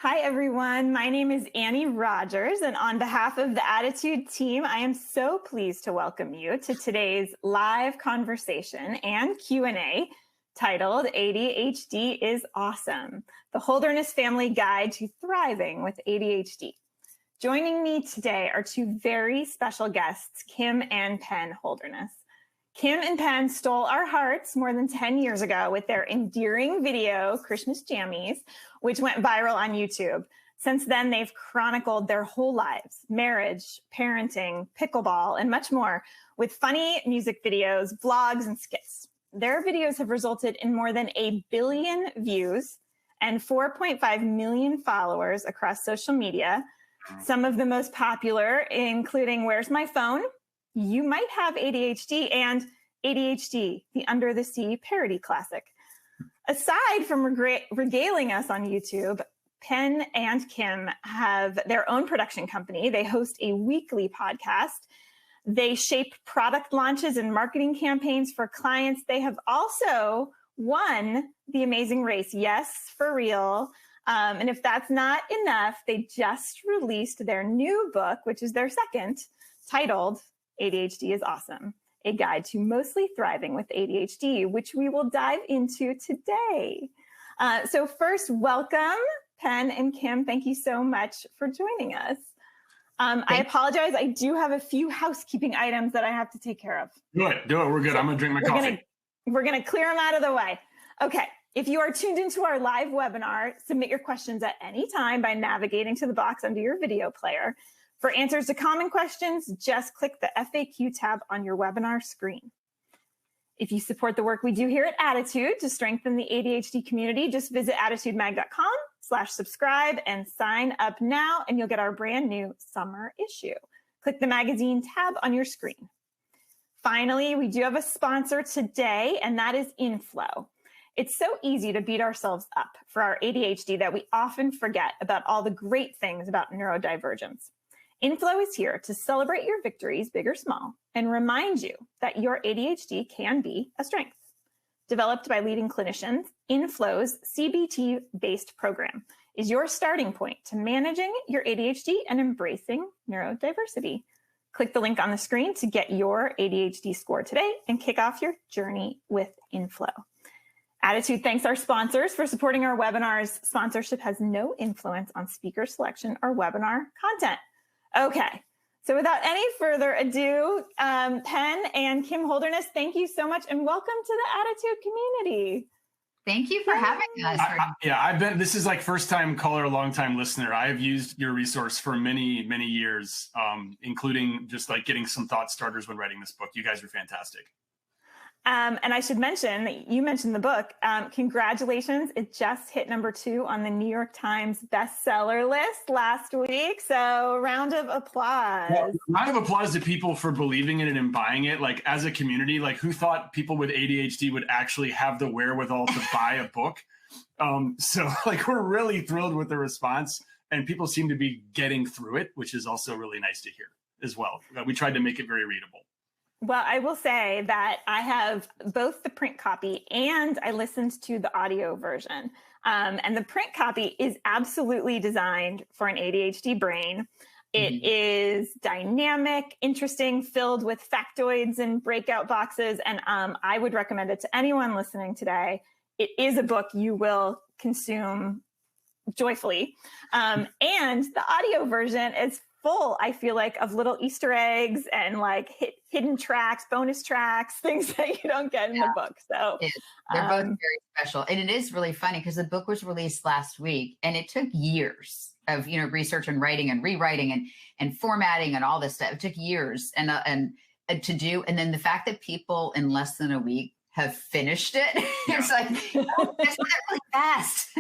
Hi, everyone. My name is Annie Rogers, and on behalf of the ADDitude team, I am so pleased to welcome you to today's live conversation and Q&A titled ADHD is Awesome, the Holderness Family Guide to Thriving with ADHD. Joining me today are two very special guests, Kim and Penn Holderness. Kim and Penn stole our hearts more than 10 years ago with their endearing video, Christmas Jammies, which went viral on YouTube. Since then, they've chronicled their whole lives, marriage, parenting, pickleball, and much more, with funny music videos, vlogs, and skits. Their videos have resulted in more than 1 billion views and 4.5 million followers across social media. Some of the most popular, including Where's My Phone? You Might Have ADHD, and ADHD, the Under the Sea parody classic. Aside from regaling us on YouTube, Penn and Kim have their own production company. They host a weekly podcast. They shape product launches and marketing campaigns for clients. They have also won the Amazing Race. Yes, for real. And if that's not enough, they just released their new book, which is their second, titled ADHD is Awesome, a guide to mostly thriving with ADHD, which we will dive into today. So first, welcome, Penn and Kim. Thank you so much for joining us. I apologize. I do have a few housekeeping items that I have to take care of. Do it. We're good. So I'm going to drink my coffee. We're going to clear them out of the way. Okay. If you are tuned into our live webinar, submit your questions at any time by navigating to the box under your video player. For answers to common questions, just click the FAQ tab on your webinar screen. If you support the work we do here at ADDitude to strengthen the ADHD community, just visit attitudemag.com/subscribe and sign up now, and you'll get our brand new summer issue. Click the magazine tab on your screen. Finally, we do have a sponsor today, and that is Inflow. It's so easy to beat ourselves up for our ADHD that we often forget about all the great things about neurodivergence. Inflow is here to celebrate your victories, big or small, and remind you that your ADHD can be a strength. Developed by leading clinicians, Inflow's CBT-based program is your starting point to managing your ADHD and embracing neurodiversity. Click the link on the screen to get your ADHD score today and kick off your journey with Inflow. ADDitude thanks our sponsors for supporting our webinars. Sponsorship has no influence on speaker selection or webinar content. Okay, so without any further ado, Penn and Kim Holderness, thank you so much and welcome to the ADDitude community. Thank you for having us. This is like first time caller, long time listener. I have used your resource for many, many years, including just like getting some thought starters when writing this book. You guys are fantastic. And I should mention that you mentioned the book. Congratulations. It just hit #2 on the New York Times bestseller list last week. So round of applause. Well, round of applause to people for believing in it and buying it. Like as a community, like who thought people with ADHD would actually have the wherewithal to buy a book? So like we're really thrilled with the response and people seem to be getting through it, which is also really nice to hear as well. We tried to make it very readable. Well, I will say that I have both the print copy and I listened to the audio version. And the print copy is absolutely designed for an ADHD brain. It is dynamic, interesting, filled with factoids and breakout boxes. And I would recommend it to anyone listening today. It is a book you will consume joyfully. And the audio version is full, I feel like, of little Easter eggs and like hidden tracks, bonus tracks, things that you don't get in the book. So they're both very special. And it is really funny because the book was released last week and it took years of, research and writing and rewriting and formatting and all this stuff. It took years and to do. And then the fact that people in less than a week have finished it, it's like, that's really fast.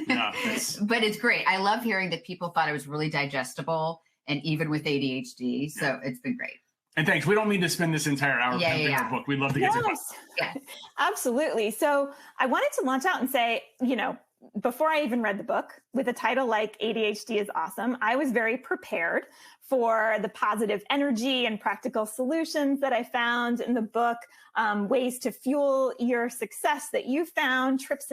But it's great. I love hearing that people thought it was really digestible. And even with ADHD, so it's been great. And thanks. We don't mean to spend this entire hour pimping the book. We'd love to get to it. Yeah, absolutely. So I wanted to launch out and say, before I even read the book, with a title like ADHD is Awesome, I was very prepared for the positive energy and practical solutions that I found in the book, ways to fuel your success that you found, tips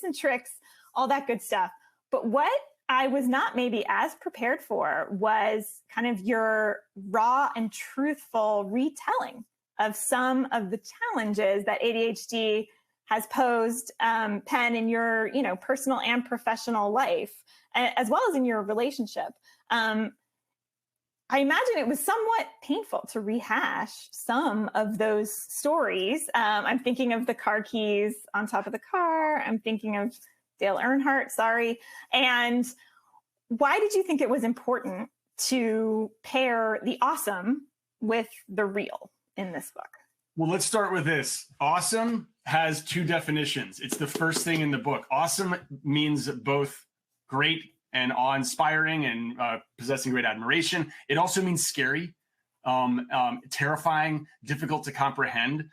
and tricks, all that good stuff. But what I was not maybe as prepared for was kind of your raw and truthful retelling of some of the challenges that ADHD has posed, Penn, in your, personal and professional life, as well as in your relationship. I imagine it was somewhat painful to rehash some of those stories. I'm thinking of the car keys on top of the car. I'm thinking of Dale Earnhardt, sorry. And why did you think it was important to pair the awesome with the real in this book? Well, let's start with this. Awesome has two definitions. It's the first thing in the book. Awesome means both great and awe-inspiring and possessing great admiration. It also means scary, terrifying, difficult to comprehend.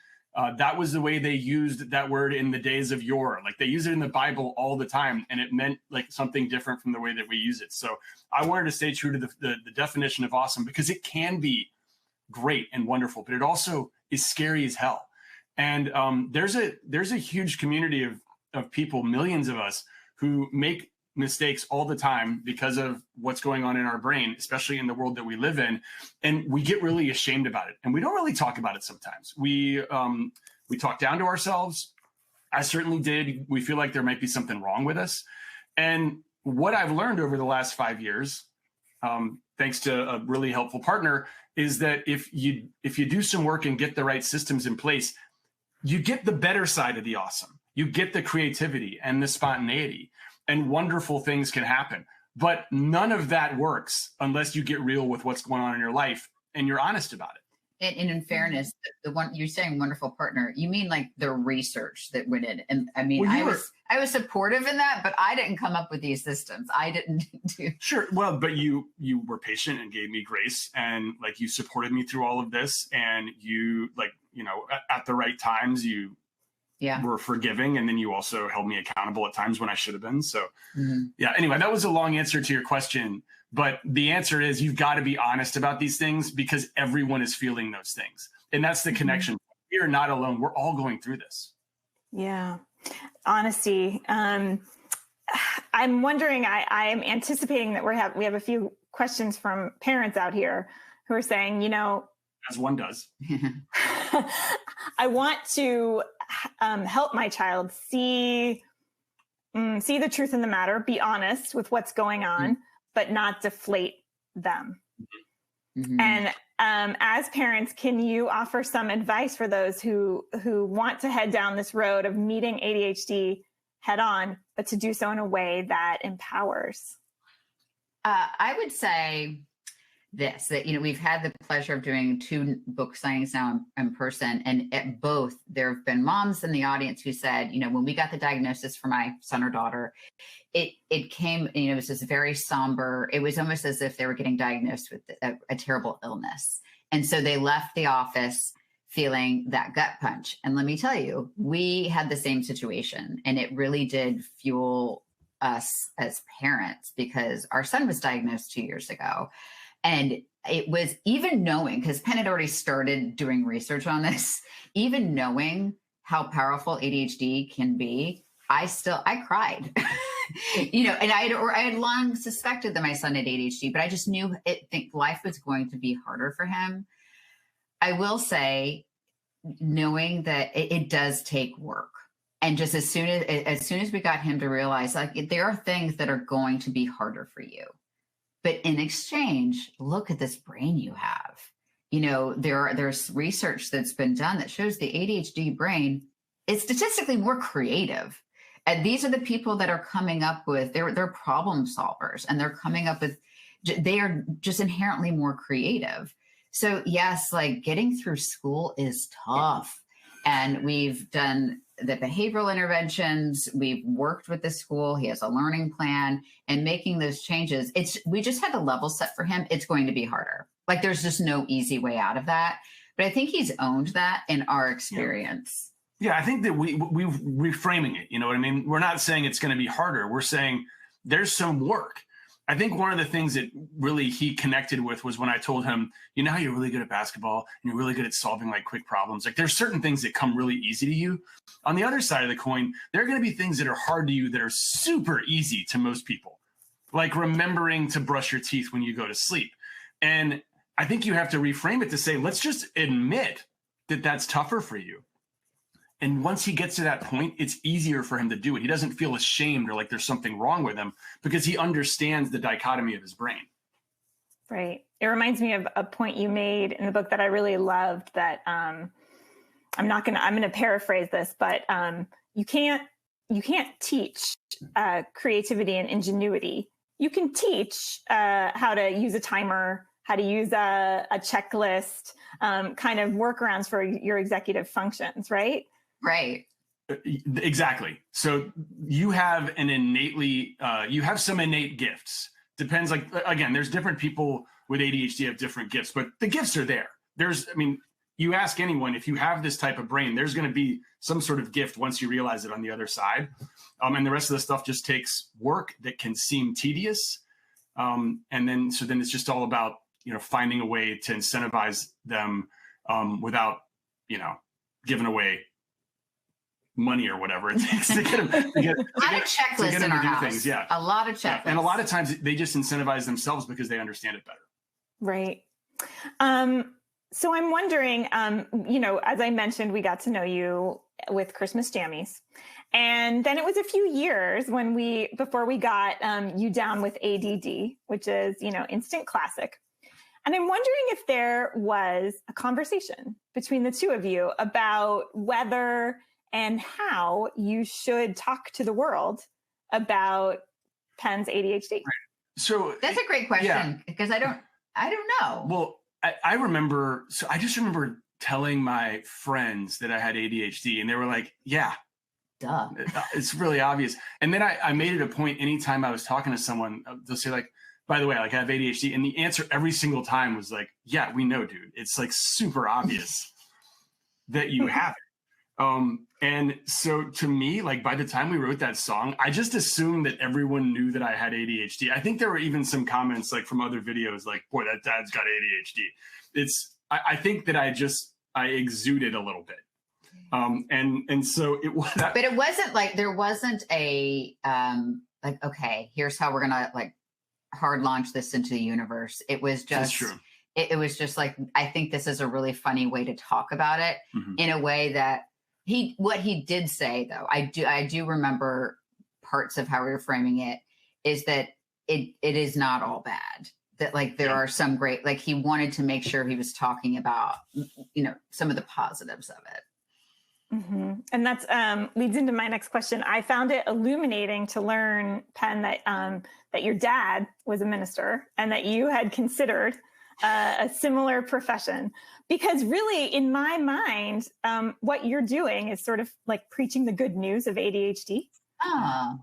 That was the way they used that word in the days of yore. Like they use it in the Bible all the time, and it meant like something different from the way that we use it. So I wanted to stay true to the definition of awesome, because it can be great and wonderful, but it also is scary as hell. And there's a huge community of people, millions of us, who make mistakes all the time because of what's going on in our brain, especially in the world that we live in. And we get really ashamed about it. And we don't really talk about it sometimes. We talk down to ourselves. I certainly did. We feel like there might be something wrong with us. And what I've learned over the last 5 years, thanks to a really helpful partner, is that if you do some work and get the right systems in place, you get the better side of the awesome. You get the creativity and the spontaneity, and wonderful things can happen. But none of that works unless you get real with what's going on in your life and you're honest about it. And in fairness, the one you're saying, wonderful partner, you mean like the research that went in. And I mean, well, I was supportive in that, but I didn't come up with these systems. I didn't do. Sure. Well, but you were patient and gave me grace, and like you supported me through all of this, and you at the right times you were forgiving, and then you also held me accountable at times when I should have been. So anyway, that was a long answer to your question, but the answer is you've got to be honest about these things, because everyone is feeling those things. And that's the connection. We are not alone. We're all going through this. Yeah. Honesty. I'm wondering, I'm anticipating that we have a few questions from parents out here who are saying, as one does, I want to help my child see the truth in the matter, be honest with what's going on, but not deflate them. And as parents, can you offer some advice for those who want to head down this road of meeting ADHD head on, but to do so in a way that empowers? I would say that we've had the pleasure of doing 2 book signings now in person, and at both there have been moms in the audience who said, when we got the diagnosis for my son or daughter, it came, it was this very somber. It was almost as if they were getting diagnosed with a terrible illness, and so they left the office feeling that gut punch. And let me tell you, we had the same situation, and it really did fuel us as parents, because our son was diagnosed 2 years ago. And it was, even knowing, because Penn had already started doing research on this, even knowing how powerful ADHD can be, I cried, and I had long suspected that my son had ADHD, but I just knew think life was going to be harder for him. I will say, knowing that it does take work. And just as soon as we got him to realize, like, there are things that are going to be harder for you, but in exchange, look at this brain you have. There's research that's been done that shows the ADHD brain is statistically more creative. And these are the people that are coming up with, they're problem solvers, and they're coming up with, they are just inherently more creative. So yes, like getting through school is tough. And we've done the behavioral interventions. We've worked with the school. He has a learning plan, and making those changes. We just had the level set for him. It's going to be harder. Like there's just no easy way out of that. But I think he's owned that in our experience. Yeah, I think that we're reframing it. You know what I mean? We're not saying it's going to be harder. We're saying there's some work. I think one of the things that really he connected with was when I told him, how you're really good at basketball and you're really good at solving like quick problems. Like there's certain things that come really easy to you. On the other side of the coin, there are going to be things that are hard to you that are super easy to most people. like remembering to brush your teeth when you go to sleep. And I think you have to reframe it to say, let's just admit that that's tougher for you. And once he gets to that point, it's easier for him to do it. He doesn't feel ashamed or like there's something wrong with him because he understands the dichotomy of his brain. Right. It reminds me of a point you made in the book that I really loved that I'm going to paraphrase this, but you can't teach creativity and ingenuity. You can teach how to use a timer, how to use a checklist, kind of workarounds for your executive functions, right? Right. Exactly. So you have you have some innate gifts. Depends, like, again, there's different people with ADHD have different gifts, but the gifts are there. You ask anyone, if you have this type of brain, there's going to be some sort of gift once you realize it on the other side. And the rest of the stuff just takes work that can seem tedious. And then it's just all about, finding a way to incentivize them without, giving away money or whatever it takes to get them to get, a lot of checklists in our house. Things. Yeah. A lot of checklists. Yeah. And a lot of times they just incentivize themselves because they understand it better. Right. So I'm wondering, as I mentioned, we got to know you with Christmas Jammies. And then it was a few years before we got you down with ADD, which is, instant classic. And I'm wondering if there was a conversation between the two of you about whether and how you should talk to the world about Penn's ADHD. So that's a great question because I don't know. Well, I remember, I just remember telling my friends that I had ADHD and they were like, yeah, duh. It's really obvious. And then I made it a point anytime I was talking to someone, they'll say like, by the way, like I have ADHD. And the answer every single time was like, yeah, we know, dude. It's like super obvious that you have it. And so to me, like by the time we wrote that song, I just assumed that everyone knew that I had ADHD. I think there were even some comments like from other videos, like, boy, that dad's got ADHD. I think that I exuded a little bit. And so it was. But it wasn't like, there wasn't a, like, okay, here's how we're going to like hard launch this into the universe. It was just, that's true. It was just like, I think this is a really funny way to talk about it in a way that what he did say though, I do remember parts of how we were framing it is that it is not all bad. That like, there are some great, like he wanted to make sure he was talking about, some of the positives of it. Mm-hmm. And that's leads into my next question. I found it illuminating to learn, Penn, that your dad was a minister and that you had considered a similar profession. Because really, in my mind, what you're doing is sort of like preaching the good news of ADHD. Oh.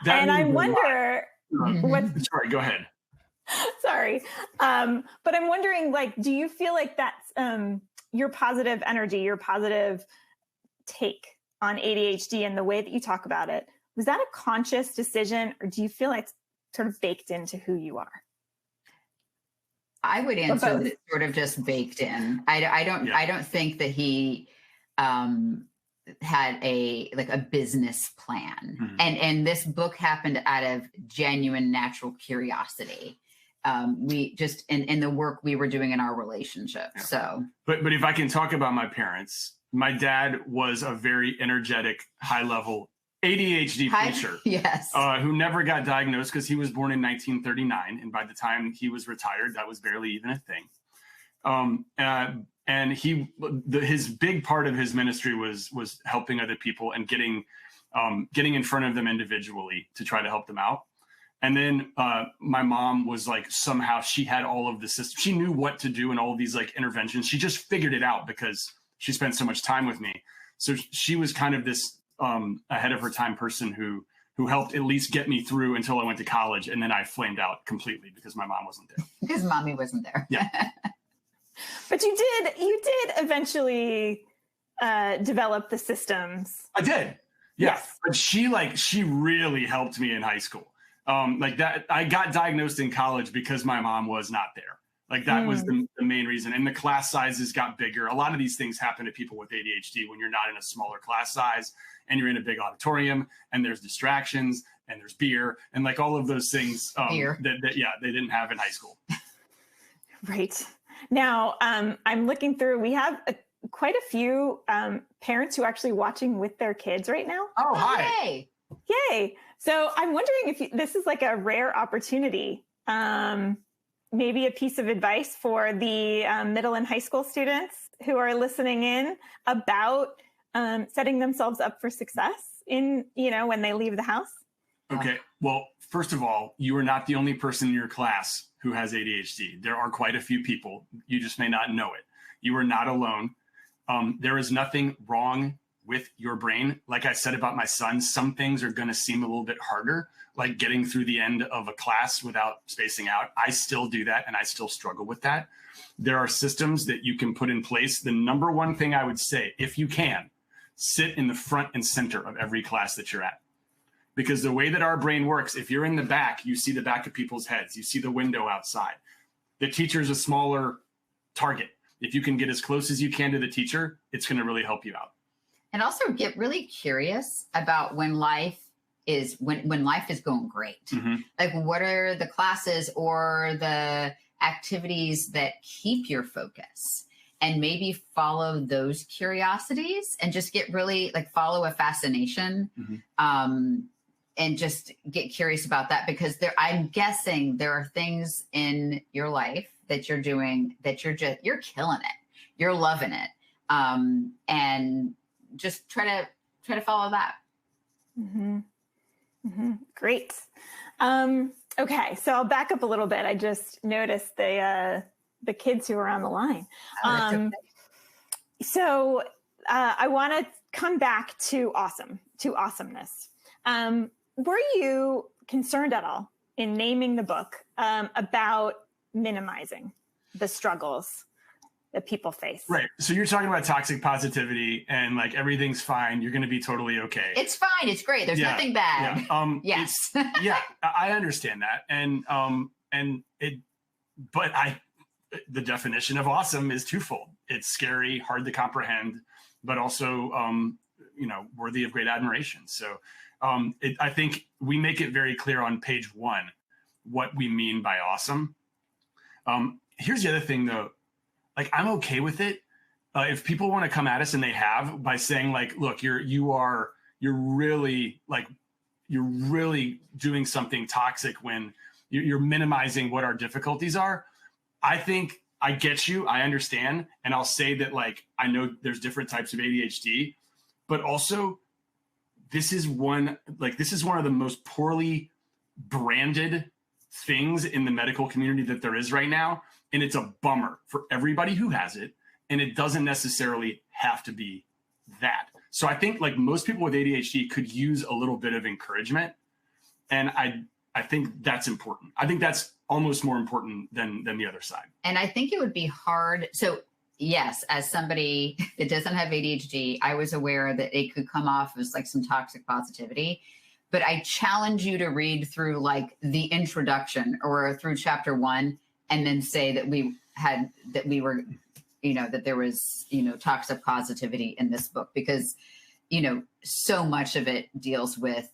And I wonder what. Sorry, go ahead. Sorry. But I'm wondering, like, do you feel like that's your positive energy, your positive take on ADHD and the way that you talk about it? Was that a conscious decision, or do you feel like it's sort of baked into who you are? I would answer that it's sort of just baked in. I don't think that he had a business plan. And this book happened out of genuine natural curiosity. We just in the work we were doing in our relationship. Yeah. So but if I can talk about my parents, my dad was a very energetic, high level ADHD preacher. Yes. Who never got diagnosed because he was born in 1939. And by the time he was retired, that was barely even a thing. And his big part of his ministry was helping other people and getting in front of them individually to try to help them out. And then my mom was like, somehow she had all of the systems. She knew what to do and all of these like interventions. She just figured it out because she spent so much time with me. So she was kind of this ahead of her time person who helped at least get me through until I went to college. And then I flamed out completely because my mom wasn't there. Because mommy wasn't there. Yeah. But you did eventually develop the systems. I did. Yeah. Yes. But she really helped me in high school. Like that, I got diagnosed in college because my mom was not there. Like that was the main reason. And the class sizes got bigger. A lot of these things happen to people with ADHD when you're not in a smaller class size and you're in a big auditorium and there's distractions and there's beer and like all of those things that they didn't have in high school. Right. Now, I'm looking through, we have quite a few parents who are actually watching with their kids right now. Oh, hi. Yay. Yay. So I'm wondering if this is like a rare opportunity, maybe a piece of advice for the middle and high school students who are listening in about setting themselves up for success in, when they leave the house. Okay. Well, first of all, you are not the only person in your class who has ADHD. There are quite a few people. You just may not know it. You are not alone. There is nothing wrong with your brain. Like I said about my son, some things are going to seem a little bit harder, like getting through the end of a class without spacing out. I still do that, and I still struggle with that. There are systems that you can put in place. The number one thing I would say, if you can, sit in the front and center of every class that you're at. Because the way that our brain works, if you're in the back, you see the back of people's heads, you see the window outside. The teacher's a smaller target. If you can get as close as you can to the teacher, it's going to really help you out. And also get really curious about when life is going great. Mm-hmm. Like, what are the classes or the activities that keep your focus? And maybe follow those curiosities and just get really follow a fascination. Mm-hmm. And just get curious about that, because I'm guessing there are things in your life that you're doing that you're killing it. You're loving it. And just try to follow that. Mm-hmm. Mm-hmm. Great. Okay. So I'll back up a little bit. I just noticed the kids who are on the line. Okay. So I want to come back to awesomeness. Were you concerned at all in naming the book about minimizing the struggles that people face? Right. So you're talking about toxic positivity and everything's fine. You're going to be totally okay. It's fine. It's great. There's nothing bad. Yeah. Yes. I understand that. But the definition of awesome is twofold. It's scary, hard to comprehend, but also, worthy of great admiration. So I think we make it very clear on page 1 what we mean by awesome. Here's the other thing, though. I'm okay with it. If people want to come at us, and they have, by saying look, you're really doing something toxic when you're minimizing what our difficulties are. I think I get you. I understand. And I'll say that I know there's different types of ADHD, but also this is one of the most poorly branded things in the medical community that there is right now. And it's a bummer for everybody who has it. And it doesn't necessarily have to be that. So I think most people with ADHD could use a little bit of encouragement. And I think that's important. I think that's almost more important than the other side. And I think it would be hard. So yes, as somebody that doesn't have ADHD, I was aware that it could come off as some toxic positivity. But I challenge you to read through the introduction or through chapter 1, and then say that that there was, toxic positivity in this book, because, so much of it deals with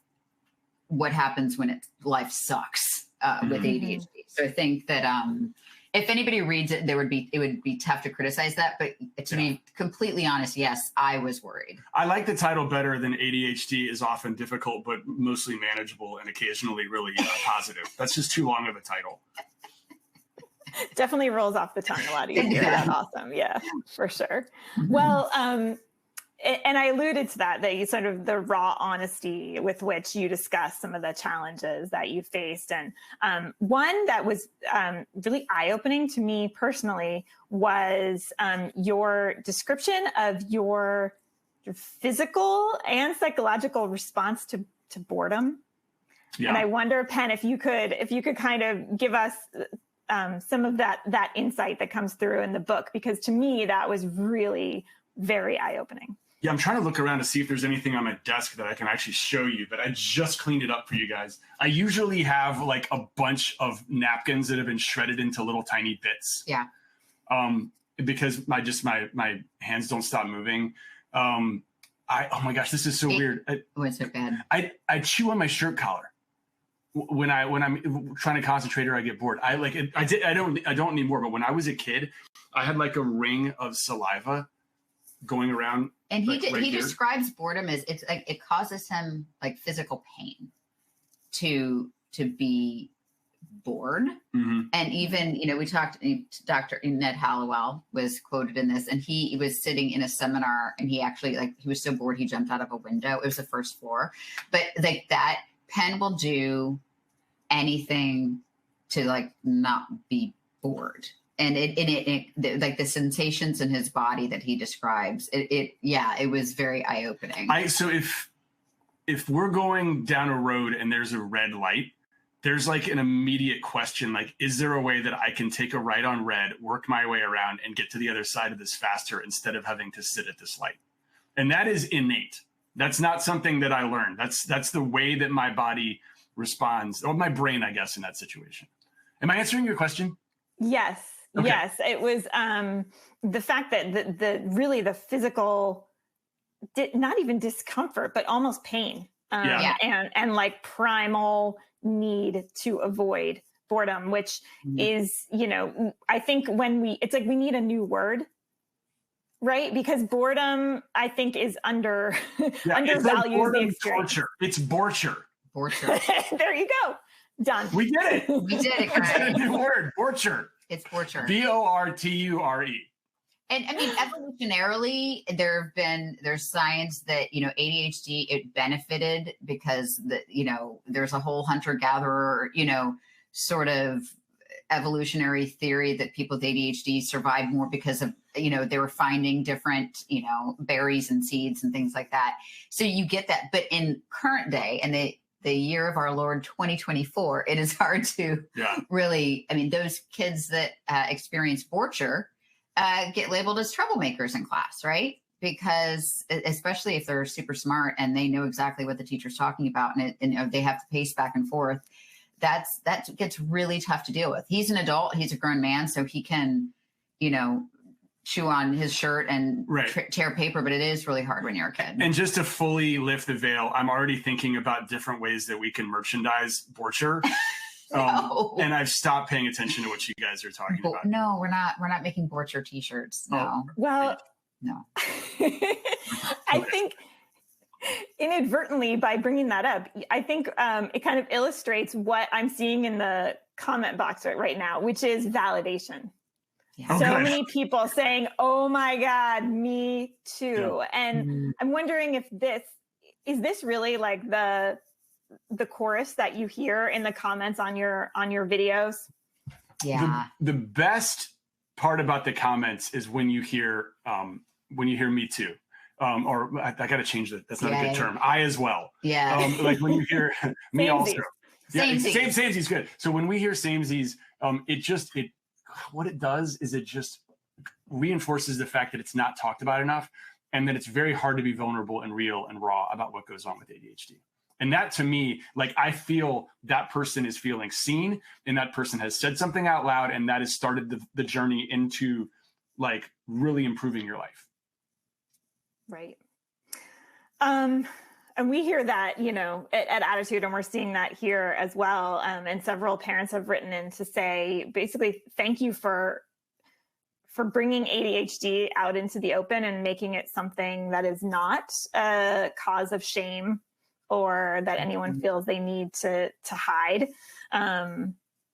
what happens when life sucks with ADHD. So I think that if anybody reads it, it would be tough to criticize that. But to be completely honest, yes, I was worried. I like the title better than ADHD is often difficult, but mostly manageable and occasionally really positive. That's just too long of a title. Definitely rolls off the tongue a lot easier. That's awesome. Yeah, for sure. Mm-hmm. Well, and I alluded to that you sort of the raw honesty with which you discuss some of the challenges that you faced. And one that was really eye-opening to me personally was your description of your physical and psychological response to boredom. Yeah. And I wonder, Penn, if you could kind of give us some of that insight that comes through in the book, because to me that was really very eye-opening. Yeah, I'm trying to look around to see if there's anything on my desk that I can actually show you, but I just cleaned it up for you guys. I usually have a bunch of napkins that have been shredded into little tiny bits. Yeah. Because my hands don't stop moving. Oh my gosh, this is so weird. What's so bad? I chew on my shirt collar. when I'm trying to concentrate or I get bored. I like it. I don't anymore. But when I was a kid, I had like a ring of saliva going around. And he here. describes boredom as it's like it causes him like physical pain to be bored. Mm-hmm. And even, we talked, Dr. Ned Hallowell was quoted in this, and he was sitting in a seminar, and he actually, he was so bored, he jumped out of a window. It was the first floor. But like that, Penn will do anything to like not be bored. And it like the sensations in his body that he describes, it was very eye-opening. So if we're going down a road and there's a red light, there's like an immediate question, like, is there a way that I can take a right on red, work my way around and get to the other side of this faster instead of having to sit at this light? And that is innate. That's not something that I learned. That's the way that my body responds, or my brain, I guess, in that situation. Am I answering your question? Yes. Okay. Yes. It was the fact that the physical, not even discomfort, but almost pain. And like primal need to avoid boredom, which is, I think it's like we need a new word, right? Because boredom, I think, is undervalues the experience. Torture. It's bor-ture. Bor-ture. There you go. Done. We did it. We did it. It's a new word, bor-ture. It's bor-ture. BORTURE. And I mean, evolutionarily, there's science that, ADHD, it benefited because there's a whole hunter-gatherer, sort of evolutionary theory that people with ADHD survived more because of, they were finding different, berries and seeds and things like that. So you get that. But in current day, and the year of our Lord 2024, it is hard to really, those kids that experience bor-ture get labeled as troublemakers in class, right? Because especially if they're super smart and they know exactly what the teacher's talking about, and they have to pace back and forth, that gets really tough to deal with. He's an adult, he's a grown man, so he can, chew on his shirt and tear paper, but it is really hard when you're a kid. And just to fully lift the veil, I'm already thinking about different ways that we can merchandise bor-ture. And I've stopped paying attention to what you guys are talking about. No, we're not making bor-ture t-shirts. No. Well, no. I think inadvertently by bringing that up, I think it kind of illustrates what I'm seeing in the comment box right now, which is validation. Yeah. So many people saying, "Oh my God, me too." Yeah. And I'm wondering if is this really like the chorus that you hear in the comments on your videos? Yeah. The best part about the comments is when you hear me too. Or I got to change that. That's not a good term. I as well. Yeah. Like when you hear me also. Samesies. Samesies good. So when we hear samesies, what it does is it just reinforces the fact that it's not talked about enough, and that it's very hard to be vulnerable and real and raw about what goes on with ADHD. And that, to me, like, I feel that person is feeling seen, and that person has said something out loud, and that has started the journey into like really improving your life. Right. And we hear that, at ADDitude, and we're seeing that here as well. And several parents have written in to say, basically, thank you for bringing ADHD out into the open and making it something that is not a cause of shame or that anyone feels they need to hide. And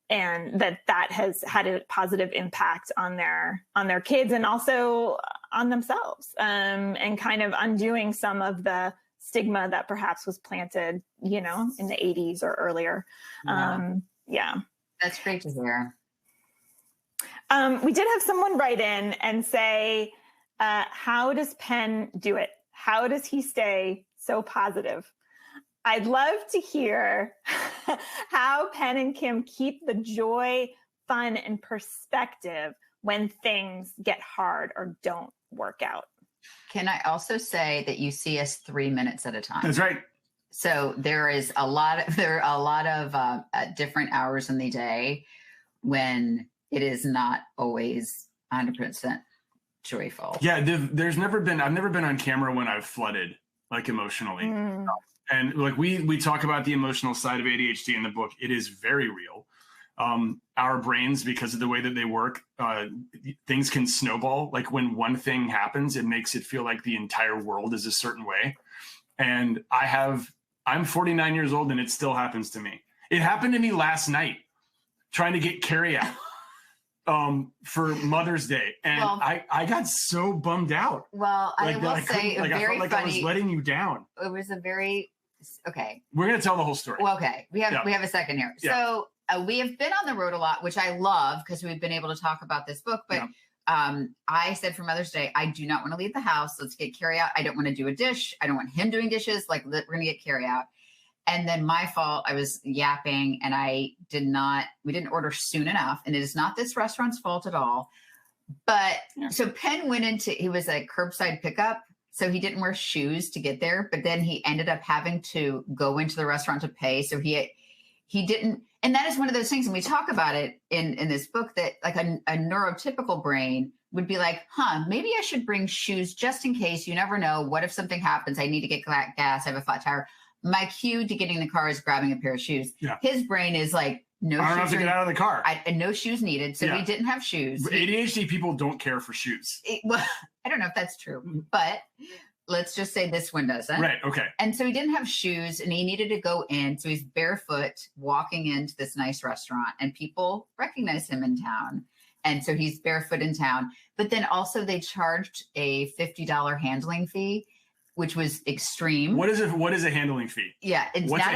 that has had a positive impact on their kids and also on themselves, and kind of undoing some of the stigma that perhaps was planted, in the 80s or earlier. Yeah. That's great to hear. We did have someone write in and say, how does Penn do it? How does he stay so positive? I'd love to hear how Penn and Kim keep the joy, fun, and perspective when things get hard or don't work out. Can I also say that you see us 3 minutes at a time? That's right. So there are a lot of different hours in the day when it is not always 100% joyful. Yeah, I've never been on camera when I've flooded, like, emotionally. And like we talk about the emotional side of ADHD in the book. It is very real. Our brains, because of the way that they work, things can snowball. Like when one thing happens, it makes it feel like the entire world is a certain way. And I'm 49 years old and it still happens to me. It happened to me last night trying to get carryout for Mother's Day. And well, I got so bummed out. Well, I will say I very felt like funny. I was letting you down. It was a very, okay. We're going to tell the whole story. Well, okay. We have a second here. Yeah. So we have been on the road a lot, which I love because we've been able to talk about this book. But I said for Mother's Day, I do not want to leave the house. Let's get carry out. I don't want to do a dish. I don't want him doing dishes. Like, we're going to get carry out. And then my fault, I was yapping and we didn't order soon enough. And it is not this restaurant's fault at all. But so Penn he was a curbside pickup. So he didn't wear shoes to get there, but then he ended up having to go into the restaurant to pay. So he didn't. And that is one of those things, and we talk about it in this book, that like a neurotypical brain would be like, maybe I should bring shoes just in case. You never know. What if something happens? I need to get gas. I have a flat tire. My cue to getting in the car is grabbing a pair of shoes. Yeah. His brain is like, no shoes. I don't have to get out of the car. And no shoes needed. So he didn't have shoes. ADHD people don't care for shoes. Well, I don't know if that's true, but let's just say this one doesn't. Right. Okay. And so he didn't have shoes and he needed to go in. So he's barefoot walking into this nice restaurant and people recognize him in town. And so he's barefoot in town. But then also they charged a $50 handling fee, which was extreme. What is it? What is a handling fee? Yeah. It's not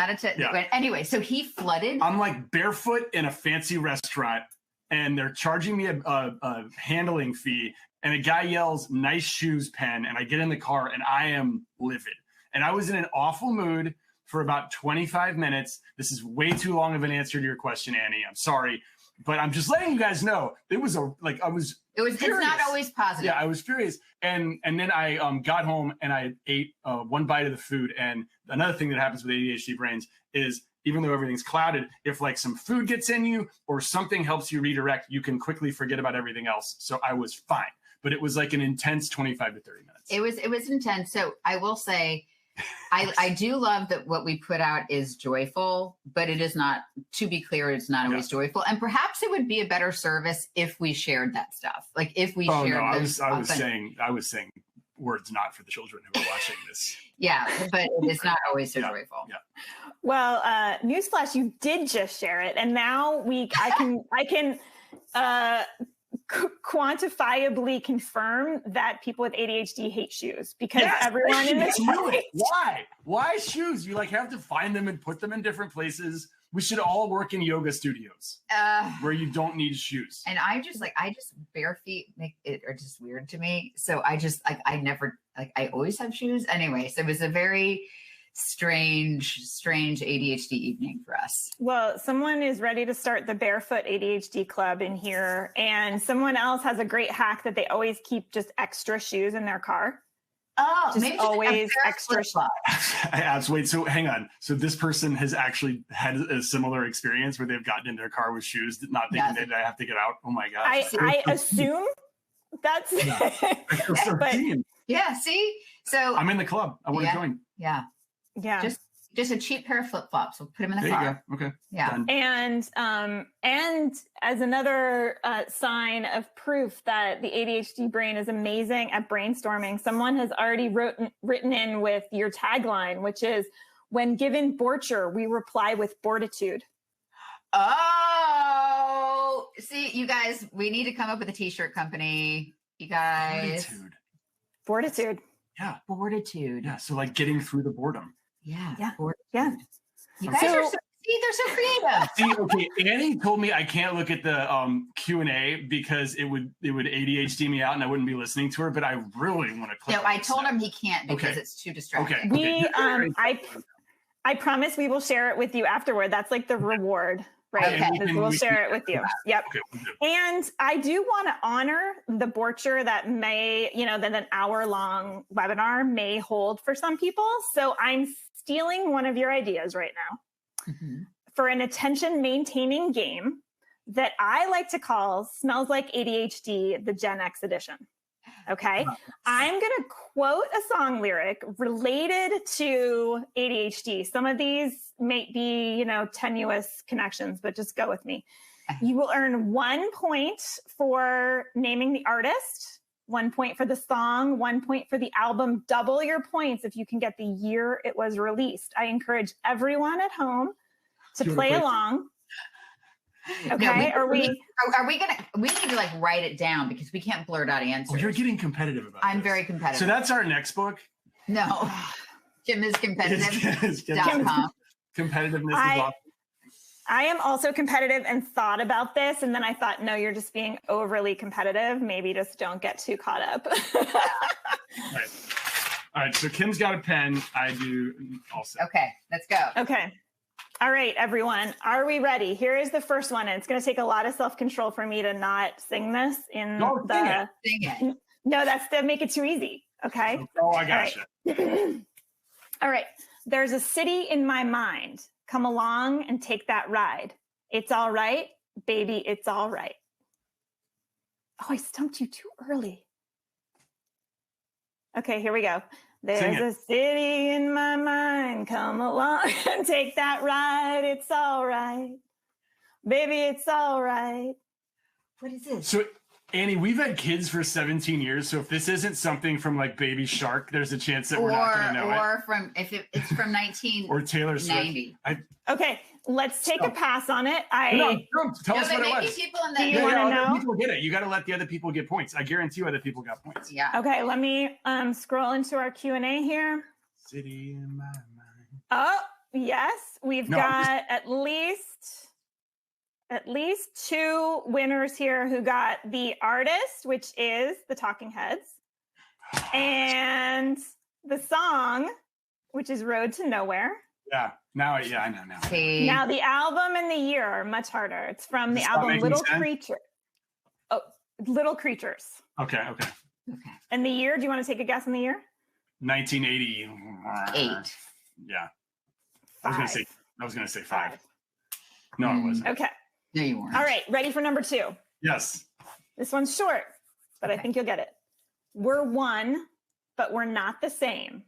a tip. Yeah. Anyway, so he flooded. I'm like barefoot in a fancy restaurant and they're charging me a handling fee. And a guy yells, "Nice shoes, Penn." And I get in the car and I am livid. And I was in an awful mood for about 25 minutes. This is way too long of an answer to your question, Annie. I'm sorry. But I'm just letting you guys know it's not always positive. Yeah, I was furious. And then I got home and I ate one bite of the food. And another thing that happens with ADHD brains is, even though everything's clouded, if like some food gets in you or something helps you redirect, you can quickly forget about everything else. So I was fine. But it was like an intense 25 to 30 minutes. It was intense. So I will say, I do love that what we put out is joyful, but it is not, to be clear, it's not always joyful. And perhaps it would be a better service if we shared that stuff. Like if we shared. No, I was saying words not for the children who are watching this. Yeah, but it is not always so joyful. Yeah. Well, newsflash, you did just share it. And now I can quantifiably confirm that people with ADHD hate shoes because everyone in this why shoes? You like have to find them and put them in different places. We should all work in yoga studios where you don't need shoes. And I just bare feet make it are just weird to me. So I always have shoes anyway. So it was a very strange ADHD evening for us. Well, someone is ready to start the Barefoot ADHD Club in here, and someone else has a great hack that they always keep just extra shoes in their car. Oh, just maybe always extra shoes. Wait, so hang on. So this person has actually had a similar experience where they've gotten in their car with shoes, not thinking that I have to get out. Oh my gosh. I assume that's but, yeah, see? So I'm in the club. I want to join. Yeah. Yeah. Just a cheap pair of flip-flops. We'll put them in the car. There you go. Okay. Yeah. Done. And as another sign of proof that the ADHD brain is amazing at brainstorming, someone has already written in with your tagline, which is, "When given bor-ture, we reply with boreditude." Oh, see, you guys, we need to come up with a t-shirt company. You guys. Boreditude. Yeah. Boreditude. Yeah. So like getting through the boredom. Yeah. Yeah. You guys are they're so creative. See, okay, Annie told me I can't look at the Q&A because it would ADHD me out and I wouldn't be listening to her, but I really want to click. No, I told him he can't because it's too distracting. Okay. I promise we will share it with you afterward. That's like the reward. Right. Okay. We'll share it with you. Yep. Okay, and I do want to honor the bor-ture that may, that an hour-long webinar may hold for some people. So I'm stealing one of your ideas right now for an attention-maintaining game that I like to call Smells Like ADHD, the Gen X edition. Okay. I'm going to quote a song lyric related to ADHD. Some of these may be, tenuous connections, but just go with me. You will earn 1 point for naming the artist, 1 point for the song, 1 point for the album. Double your points if you can get the year it was released. I encourage everyone at home to play along. Okay. We need to write it down because we can't blurt out answers. Oh, you're getting competitive about I'm this. very competitive. So that's our next book? No. Jim is competitive. Competitiveness is awesome. I am also competitive and thought about this. And then I thought, no, you're just being overly competitive. Maybe just don't get too caught up. All right. So Kim's got a pen. I do also. Okay. Let's go. Okay. All right, everyone. Are we ready? Here is the first one. And it's going to take a lot of self-control for me to not sing this in Sing it. No, that's to make it too easy. Okay. Oh, I gotcha. All right. There's a city in my mind. Come along and take that ride. It's all right, baby. It's all right. Oh, I stumped you too early. Okay, here we go. There's a city in my mind. Come along and take that ride. It's all right, baby. It's all right. What is this? So, Annie, we've had kids for 17 years. So if this isn't something from Baby Shark, there's a chance that we're not going to know it. Or it's from 1990. Or Taylor Swift. Okay, let's take a pass on it. Tell us what it was. People in Do you want to know? People get it. You got to let the other people get points. I guarantee you other people got points. Yeah. Okay, let me scroll into our Q&A here. City in my mind. Oh, yes. We've got at least 2 winners here who got the artist, which is the Talking Heads, and the song, which is Road to Nowhere. Yeah. I know now. Now the album and the year are much harder. It's from the album Little Creature. Oh, Little Creatures. Okay. And the year, do you want to take a guess on the year? 1988. Yeah. I was gonna say 5. No, I wasn't. Okay. No, you weren't. All right, ready for number 2. Yes. This one's short, but I think you'll get it. We're one, but we're not the same.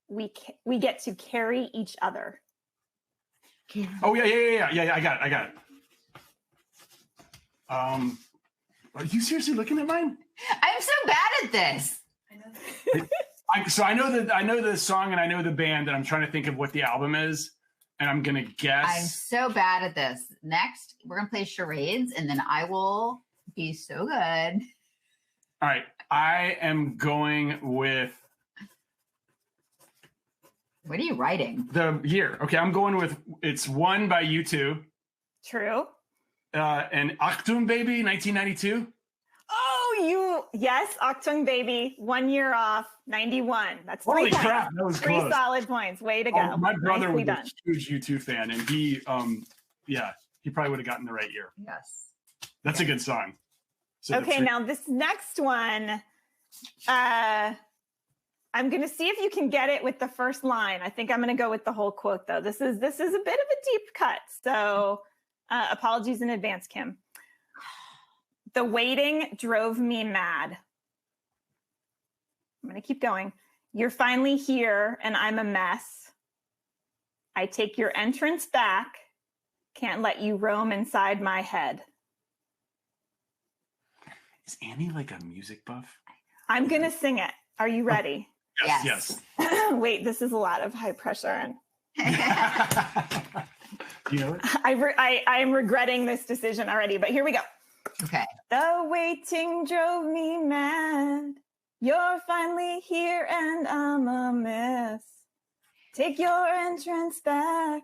We get to carry each other. Oh yeah. I got it. Are you seriously looking at mine? I'm so bad at this. I know the song and I know the band, and I'm trying to think of what the album is, and I'm gonna guess. I'm so bad at this. Next, we're gonna play charades, and then I will be so good. All right, I am going with. What are you writing? The year. Okay, I'm going with It's One by U2. True. And Achtung Baby, 1992. Oh, yes, Achtung Baby, 1 year off, 91. That's 3 Holy points. crap, that was 3 close. solid points. Way to go. My brother Nicely was done. a huge U2 fan, and he probably would have gotten the right year. Yes. That's a good song. So Okay, now this next one, I'm going to see if you can get it with the first line. I think I'm going to go with the whole quote, though. This is a bit of a deep cut, so apologies in advance, Kim. The waiting drove me mad. I'm going to keep going. You're finally here, and I'm a mess. I take your entrance back. Can't let you roam inside my head. Is Annie like a music buff? I'm going to sing it. Are you ready? Yes. Wait, this is a lot of high pressure. You know it? I am regretting this decision already, but here we go. Okay. The waiting drove me mad. You're finally here and I'm a mess. Take your entrance back.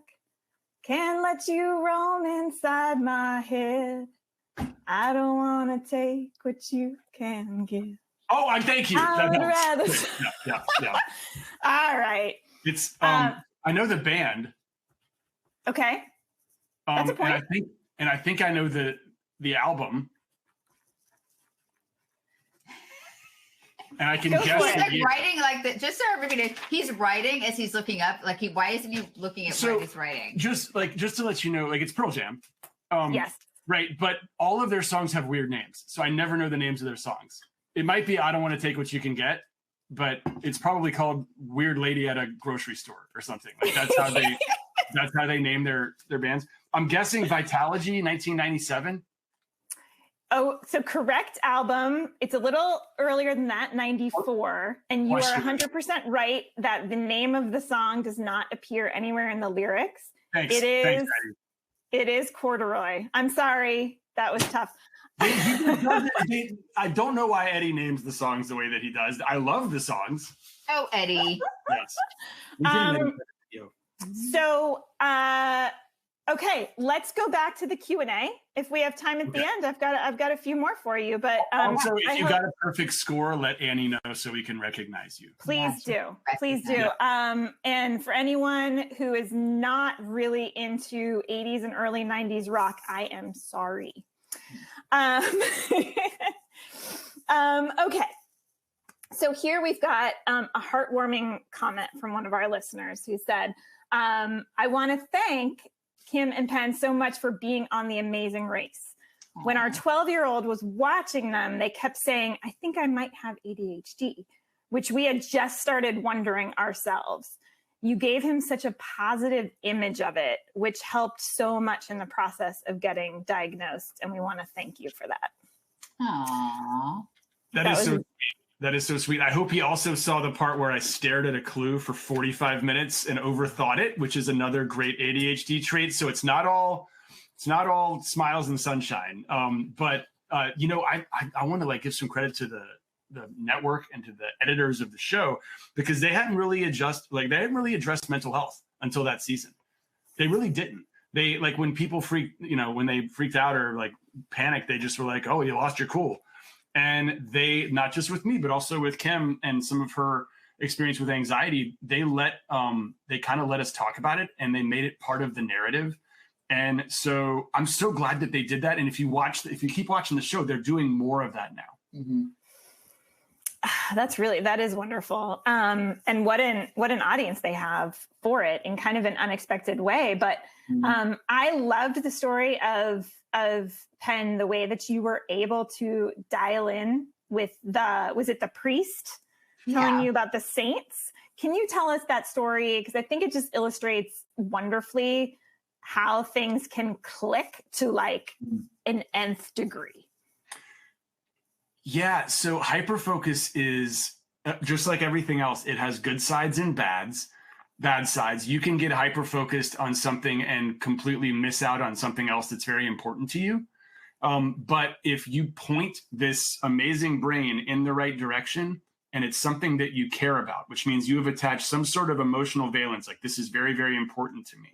Can't let you roam inside my head. I don't want to take what you can give. Oh, thank you. I would rather. Yeah. All right. It's I know the band. Okay. That's a point. And I think I know the album. And I can guess. He's like writing like that. Just so everybody, he's writing as he's looking up. Like why isn't he looking at what he's writing? Just to let you know, it's Pearl Jam. Yes. Right, but all of their songs have weird names, so I never know the names of their songs. it might be I Don't Want to Take What You Can Get, but it's probably called Weird Lady at a Grocery Store or something. Like that's how they name their bands. I'm guessing Vitalogy, 1997. Oh, so correct album. It's a little earlier than that, 94. And you are 100% right that the name of the song does not appear anywhere in the lyrics. Thanks. It is Corduroy. I'm sorry. That was tough. I don't know why Eddie names the songs the way that he does. I love the songs. Oh, Eddie. Yes. So, okay, let's go back to the Q&A. If we have time at the end, I've got a few more for you. But also, if you got a perfect score, let Annie know so we can recognize you. Please do. And for anyone who is not really into 80s and early 90s rock, I am sorry. Okay. So here we've got a heartwarming comment from one of our listeners who said, I want to thank Kim and Penn so much for being on The Amazing Race. When our 12-year-old was watching them, they kept saying, I think I might have ADHD, which we had just started wondering ourselves. You gave him such a positive image of it, which helped so much in the process of getting diagnosed. And we want to thank you for that. Aww. That is so sweet. I hope he also saw the part where I stared at a clue for 45 minutes and overthought it, which is another great ADHD trait. So it's not all smiles and sunshine. But I want to give some credit to the network and to the editors of the show, because they hadn't really addressed mental health until that season. They really didn't. They when people when they freaked out or panicked, they just were like, oh, you lost your cool. And they, not just with me, but also with Kim and some of her experience with anxiety, they kind of let us talk about it, and they made it part of the narrative. And so I'm so glad that they did that. And if you keep watching the show, they're doing more of that now. Mm-hmm. That is wonderful. And what an audience they have for it in kind of an unexpected way. But I loved the story of Penn, the way that you were able to dial in with was it the priest telling you about the saints? Can you tell us that story? Because I think it just illustrates wonderfully how things can click to an nth degree. Yeah. So Hyperfocus is just like everything else. It has good sides and bad sides. You can get hyper-focused on something and completely miss out on something else that's very important to you. But if you point this amazing brain in the right direction, and it's something that you care about, which means you have attached some sort of emotional valence, like this is very, very important to me.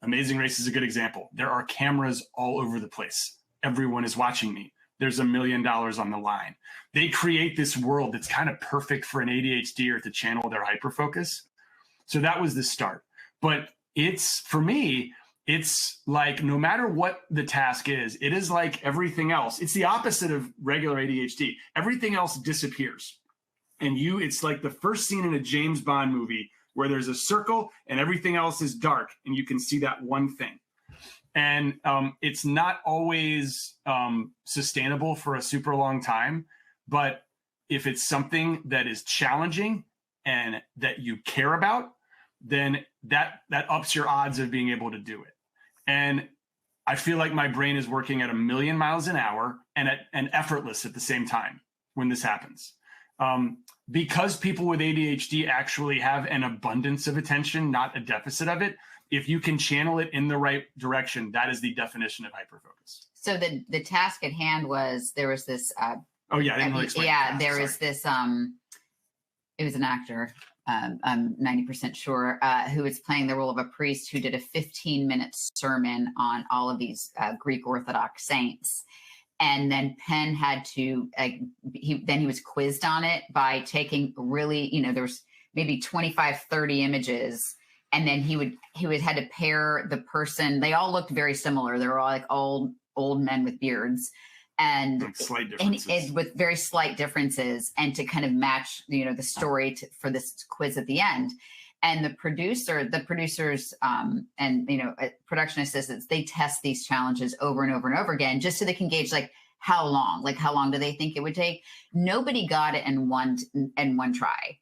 Amazing Race is a good example. There are cameras all over the place. Everyone is watching me. There's $1 million on the line. They create this world that's kind of perfect for an ADHDer to channel their hyperfocus. So that was the start. But for me, it's like no matter what the task is, it is like everything else. It's the opposite of regular ADHD. Everything else disappears. And it's like the first scene in a James Bond movie where there's a circle and everything else is dark and you can see that one thing. And it's not always sustainable for a super long time. But if it's something that is challenging and that you care about, then that ups your odds of being able to do it. And I feel like my brain is working at 1 million miles an hour and effortless at the same time when this happens. Because people with ADHD actually have an abundance of attention, not a deficit of it. If you can channel it in the right direction, that is the definition of hyperfocus. So the task at hand was, there was this. Oh yeah, I didn't really explain. Yeah, there was this. It was an actor. I'm 90% sure, who was playing the role of a priest who did a 15-minute sermon on all of these Greek Orthodox saints. And then Penn had to, he was quizzed on it by taking really, there was maybe 25, 30 images. And then he had to pair the person. They all looked very similar. They were all like old men with beards. And, slight differences. with very slight differences, and to kind of match, the story for this quiz at the end. And the producers, and production assistants, they test these challenges over and over and over again, just so they can gauge how long? Like, how long do they think it would take? Nobody got it in one try.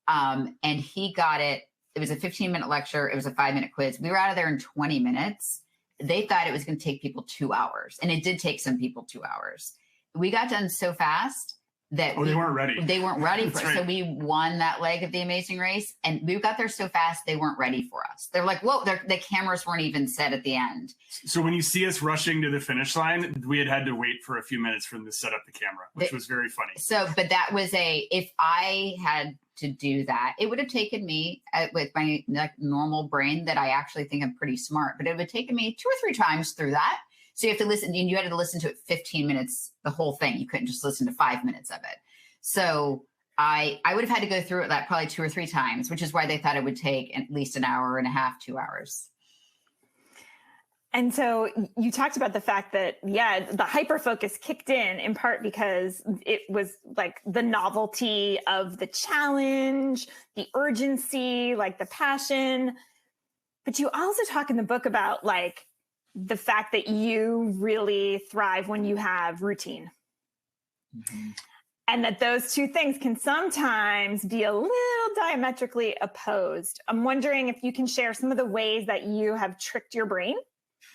And he got it. It was a 15-minute lecture. It was a 5-minute quiz. We were out of there in 20 minutes. They thought it was going to take people 2 hours. And it did take some people 2 hours. We got done so fast that they weren't ready. They weren't ready for it. Right. So we won that leg of the Amazing Race. And we got there so fast, they weren't ready for us. They're like, whoa, the cameras weren't even set at the end. So when you see us rushing to the finish line, we had to wait for a few minutes for them to set up the camera, which was very funny. So, but that was if I had to do that, it would have taken me with my normal brain that I actually think I'm pretty smart, but it would have taken me 2 or 3 times through that. So you have to listen, and you had to listen to it 15 minutes, the whole thing. You couldn't just listen to 5 minutes of it. So I would have had to go through it that probably 2 or 3 times, which is why they thought it would take at least an hour and a half, 2 hours. And so you talked about the fact that, yeah, the hyperfocus kicked in part because it was like the novelty of the challenge, the urgency, like the passion. But you also talk in the book about like the fact that you really thrive when you have routine. Mm-hmm. And that those two things can sometimes be a little diametrically opposed. I'm wondering if you can share some of the ways that you have tricked your brain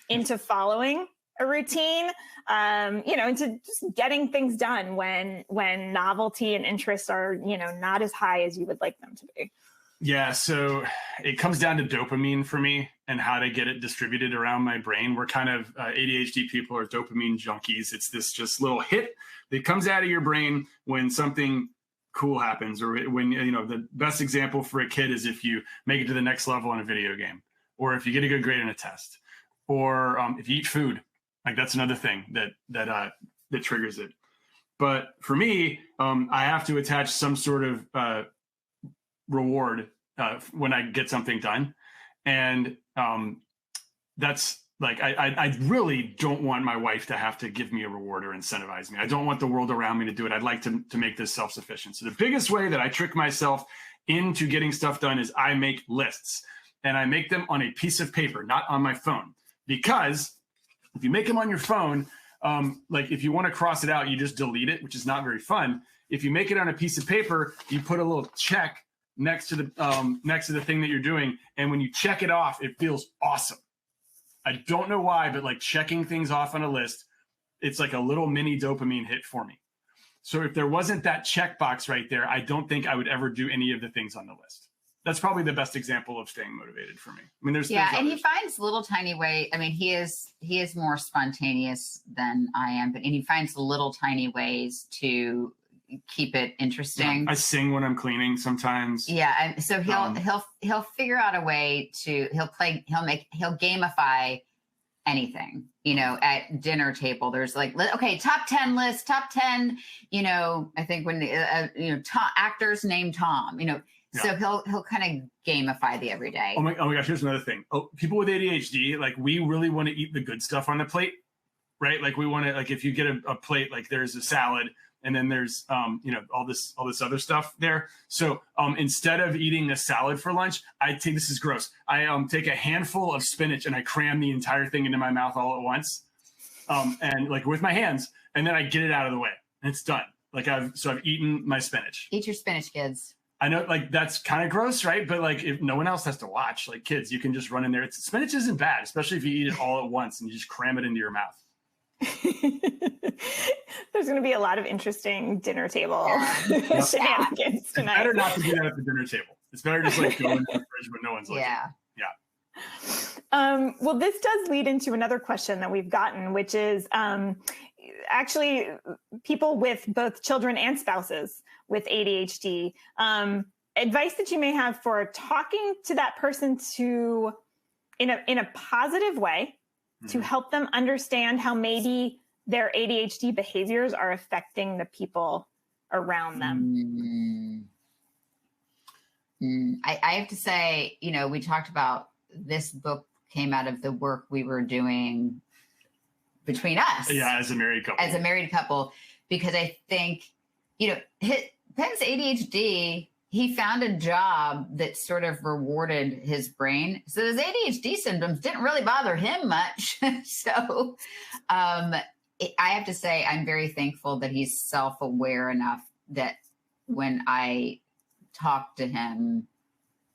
into following a routine, into just getting things done when novelty and interest are, not as high as you would like them to be. Yeah. So it comes down to dopamine for me and how to get it distributed around my brain. We're kind of ADHD people are dopamine junkies. It's this just little hit that comes out of your brain when something cool happens, or when, the best example for a kid is if you make it to the next level in a video game, or if you get a good grade in a test, or if you eat food. Like that's another thing that triggers it. But for me, I have to attach some sort of reward when I get something done. And that's like, I really don't want my wife to have to give me a reward or incentivize me. I don't want the world around me to do it. I'd like to make this self-sufficient. So the biggest way that I trick myself into getting stuff done is I make lists, and I make them on a piece of paper, not on my phone. Because if you make them on your phone, like if you want to cross it out, you just delete it, which is not very fun. If you make it on a piece of paper, you put a little check next to the thing that you're doing. And when you check it off, it feels awesome. I don't know why, but like checking things off on a list, it's like a little mini dopamine hit for me. So if there wasn't that checkbox right there, I don't think I would ever do any of the things on the list. That's probably the best example of staying motivated for me. I mean, there's and he finds little tiny ways. I mean, he is more spontaneous than I am, and he finds little tiny ways to keep it interesting. Yeah, I sing when I'm cleaning sometimes. Yeah, so he'll figure out a way to he'll gamify anything. At dinner table, there's like, okay, top 10 list, top 10. I think when actors named Tom. So he'll kind of gamify the everyday. Oh my gosh, here's another thing. People with ADHD, like we really want to eat the good stuff on the plate, right? Like we want to, like if you get a plate, like there's a salad and then there's all this other stuff there. So instead of eating a salad for lunch, this is gross. I take a handful of spinach and I cram the entire thing into my mouth all at once, and like with my hands, and then I get it out of the way and it's done. Like I've eaten my spinach. Eat your spinach, kids. I know, like, that's kind of gross, right? But, like, if no one else has to watch, like, kids, you can just run in there. Spinach isn't bad, especially if you eat it all at once and you just cram it into your mouth. There's going to be a lot of interesting dinner table shenanigans tonight. It's better not to do that at the dinner table. It's better just, like, go in the fridge when no one's looking. Yeah. Well, this does lead into another question that we've gotten, which is actually people with both children and spouses with ADHD, advice that you may have for talking to that person in a positive way to help them understand how maybe their ADHD behaviors are affecting the people around them. I have to say, we talked about this book came out of the work we were doing between us. Yeah, as a married couple. Because I think, Penn's ADHD, he found a job that sort of rewarded his brain. So his ADHD symptoms didn't really bother him much. So I have to say, I'm very thankful that he's self-aware enough that when I talked to him,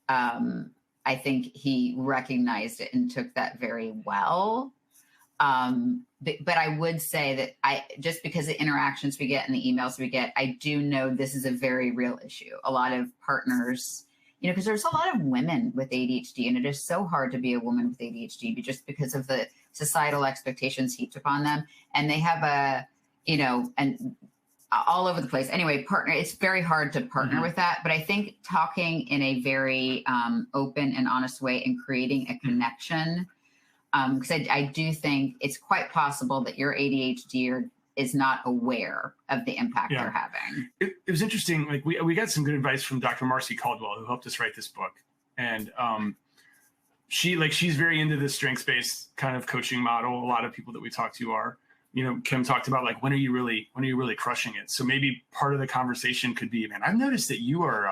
I think he recognized it and took that very well. But I would say that just because of the interactions we get and the emails we get, I do know this is a very real issue. A lot of partners, because there's a lot of women with ADHD, and it is so hard to be a woman with ADHD, but just because of the societal expectations heaped upon them, and they have and all over the place. Anyway, it's very hard to partner with that. But I think talking in a very open and honest way and creating a connection, because I do think it's quite possible that your ADHD is not aware of the impact they're having. It was interesting. Like we got some good advice from Dr. Marcy Caldwell, who helped us write this book. And she's very into the strengths-based kind of coaching model. A lot of people that we talk to are. Kim talked about like, when are you really crushing it? So maybe part of the conversation could be, man, I've noticed that you are,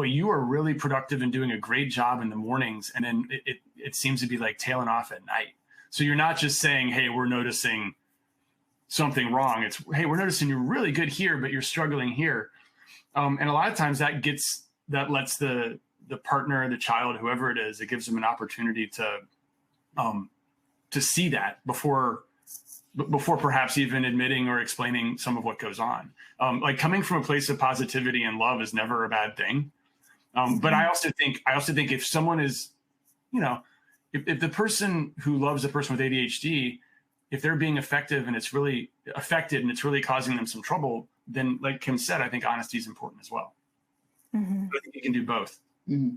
you are really productive and doing a great job in the mornings. And then it seems to be like tailing off at night. So you're not just saying, hey, we're noticing something wrong. It's, hey, we're noticing you're really good here, but you're struggling here. And a lot of times that lets the partner, the child, whoever it is, it gives them an opportunity to see that before perhaps even admitting or explaining some of what goes on. Like coming from a place of positivity and love is never a bad thing. But I also think if someone is, if the person who loves the person with ADHD, if they're being effective and it's really affected and it's really causing them some trouble, then like Kim said, I think honesty is important as well. Mm-hmm. But I think you can do both. Mm-hmm.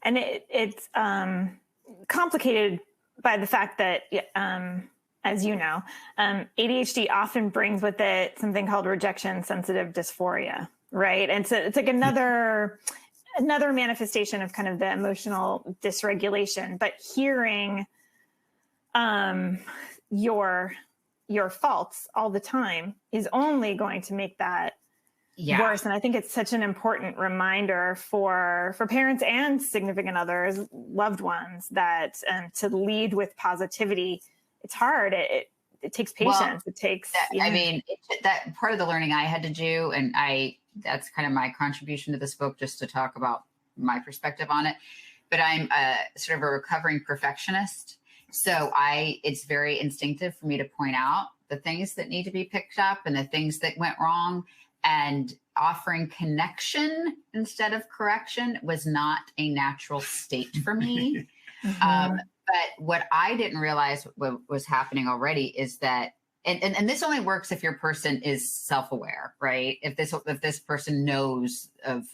And it's complicated by the fact that, as you know, ADHD often brings with it something called rejection-sensitive dysphoria, right? And so it's like another manifestation of kind of the emotional dysregulation. But hearing your faults all the time is only going to make that worse. And I think it's such an important reminder for parents and significant others, loved ones, that to lead with positivity. It's hard. It takes patience. Well, it takes. That part of the learning I had to do, and that's kind of my contribution to this book, just to talk about my perspective on it. But I'm sort of a recovering perfectionist, so it's very instinctive for me to point out the things that need to be picked up and the things that went wrong. And offering connection instead of correction was not a natural state for me. Mm-hmm. But what I didn't realize what was happening already is that, and this only works if your person is self-aware, right? If this person knows of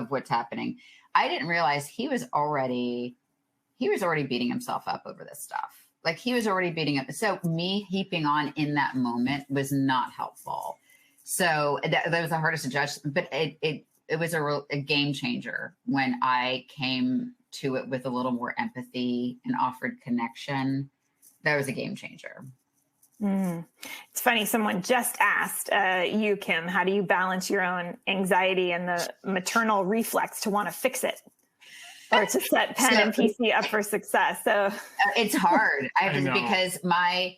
what's happening. I didn't realize he was already beating himself up over this stuff. Like he was already beating up. So me heaping on in that moment was not helpful. So that was the hardest to judge, but it was a game changer when I came to it with a little more empathy and offered connection. That was a game changer. It's funny. Someone just asked you, Kim, how do you balance your own anxiety and the maternal reflex to want to fix it or to set Penn and PC up for success? So it's hard. Because my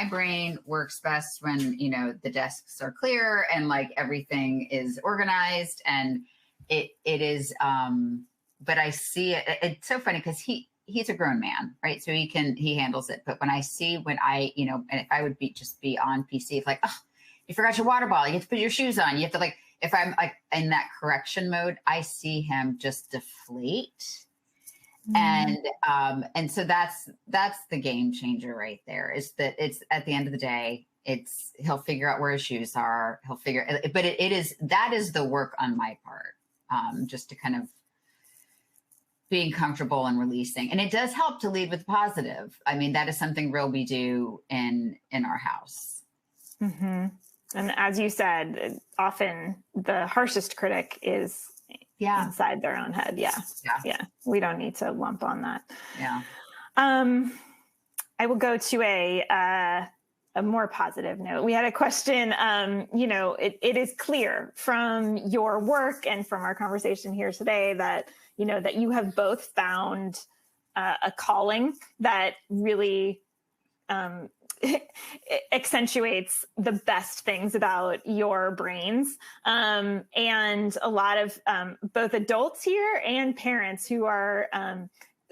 brain works best when, the desks are clear and like everything is organized, and it is, but I see it. It's so funny because he's a grown man, right? So he handles it. But when I and if I would be on PC, it's like, oh, you forgot your water bottle. You have to put your shoes on. You have to like, if I'm like in that correction mode, I see him just deflate. And so that's the game changer right there, is that it's at the end of the day, he'll figure out where his shoes are. But that is the work on my part, just to kind of being comfortable and releasing. And it does help to lead with positive. I mean, that is something real we do in our house. Mm-hmm. And as you said, often the harshest critic is inside their own head. Yeah. We don't need to lump on that. Yeah. I will go to a more positive note. We had a question, it is clear from your work and from our conversation here today that, that you have both found a calling that really accentuates the best things about your brains. And a lot of both adults here and parents who are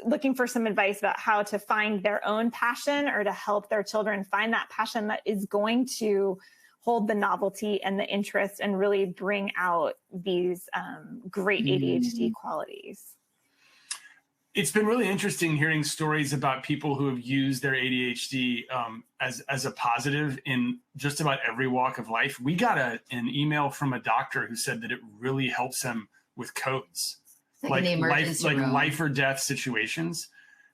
looking for some advice about how to find their own passion or to help their children find that passion that is going to hold the novelty and the interest and really bring out these great ADHD qualities. It's been really interesting hearing stories about people who have used their ADHD as a positive in just about every walk of life. We got an email from a doctor who said that it really helps him with codes, like life or death situations.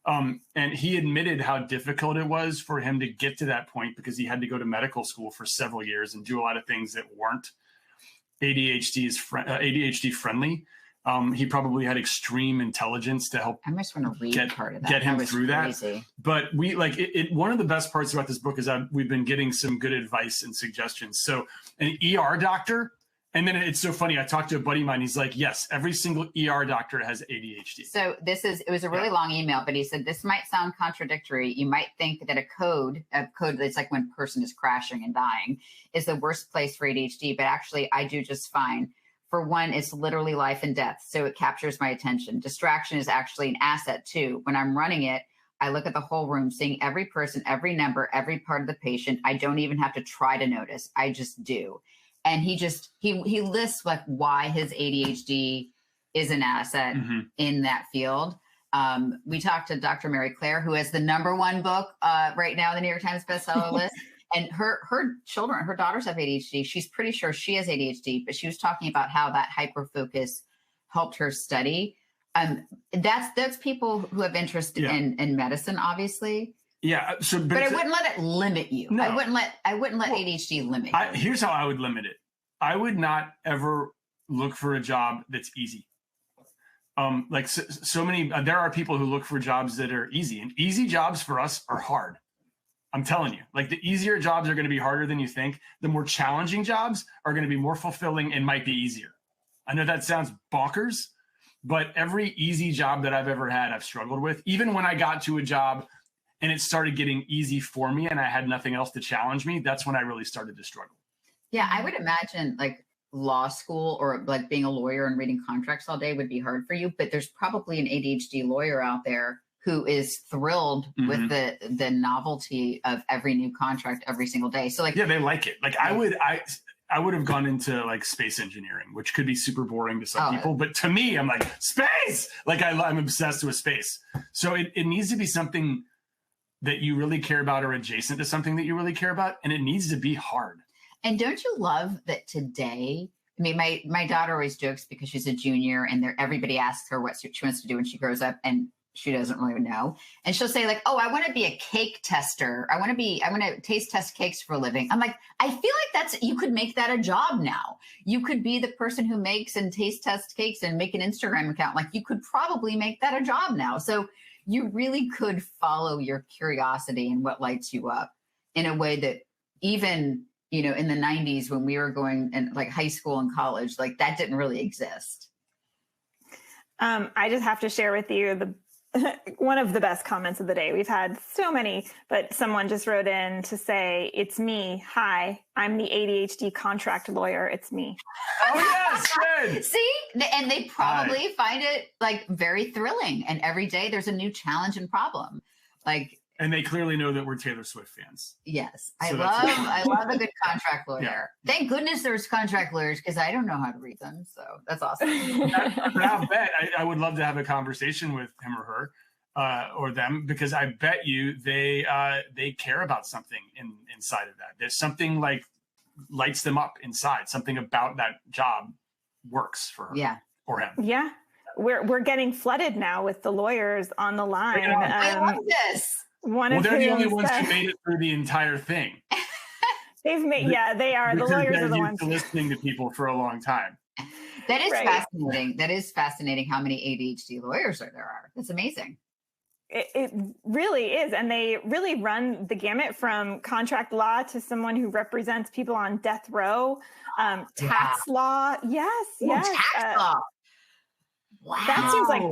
And he admitted how difficult it was for him to get to that point because he had to go to medical school for several years and do a lot of things that weren't ADHD friendly. He probably had extreme intelligence to help I just want to read part of that. Get him that through crazy. that. But we like it. One of the best parts about this book is we've been getting some good advice and suggestions. So an ER doctor, and then it's so funny. I talked to a buddy of mine. He's like, yes, every single ER doctor has ADHD. So it was a really long email, but he said, this might sound contradictory. You might think that a code that's like when a person is crashing and dying is the worst place for ADHD, but actually I do just fine. For one, it's literally life and death, so it captures my attention. Distraction is actually an asset too. When I'm running it, I look at the whole room, seeing every person, every number, every part of the patient. I don't even have to try to notice. I just do. And he lists like why his ADHD is an asset in that field. We talked to Dr. Mary Claire, who has the #1 book right now on the New York Times bestseller list. And her daughters have ADHD. She's pretty sure she has ADHD, but she was talking about how that hyperfocus helped her study. That's people who have interest in medicine, obviously. Yeah. But I wouldn't let it limit you. No. I wouldn't let ADHD limit you. Here's how I would limit it. I would not ever look for a job that's easy. There are people who look for jobs that are easy, and easy jobs for us are hard. I'm telling you, like the easier jobs are going to be harder than you think. The more challenging jobs are going to be more fulfilling and might be easier. I know that sounds bonkers, but every easy job that I've ever had, I've struggled with. Even when I got to a job and it started getting easy for me and I had nothing else to challenge me, that's when I really started to struggle. Yeah, I would imagine like law school or like being a lawyer and reading contracts all day would be hard for you, but there's probably an ADHD lawyer out there who is thrilled with the novelty of every new contract every single day. So like, yeah, they like it. Like I would have gone into like space engineering, which could be super boring to some people, but to me, I'm like space. Like I'm obsessed with space. So it needs to be something that you really care about or adjacent to something that you really care about. And it needs to be hard. And don't you love that today? I mean, my daughter always jokes because she's a junior and everybody asks her what she wants to do when she grows up. And she doesn't really know. And she'll say like, oh, I want to be a cake tester. I want to taste test cakes for a living. I'm like, I feel like you could make that a job now. You could be the person who makes and taste test cakes and make an Instagram account. Like you could probably make that a job now. So you really could follow your curiosity and what lights you up in a way that even, in the 90s when we were going in like high school and college, like that didn't really exist. I just have to share with you one of the best comments of the day. We've had so many, but someone just wrote in to say, it's me. Hi, I'm the ADHD contract lawyer. It's me. Oh, yes. Good. See, and they probably find it like very thrilling. And every day there's a new challenge and problem. And they clearly know that we're Taylor Swift fans. Yes. I love a good contract lawyer. Yeah. Thank goodness there's contract lawyers because I don't know how to read them. So that's awesome. But I'll bet I would love to have a conversation with him or her or them, because I bet you they care about something inside of that. There's something like lights them up inside. Something about that job works for her or him. Yeah. We're getting flooded now with the lawyers on the line. I love this. They're the only ones who made it through the entire thing. They are. The lawyers are the ones listening to people for a long time. That is fascinating. That is fascinating how many ADHD lawyers there are. That's amazing. It really is. And they really run the gamut from contract law to someone who represents people on death row, tax law. Yes. Tax law. Wow. That seems like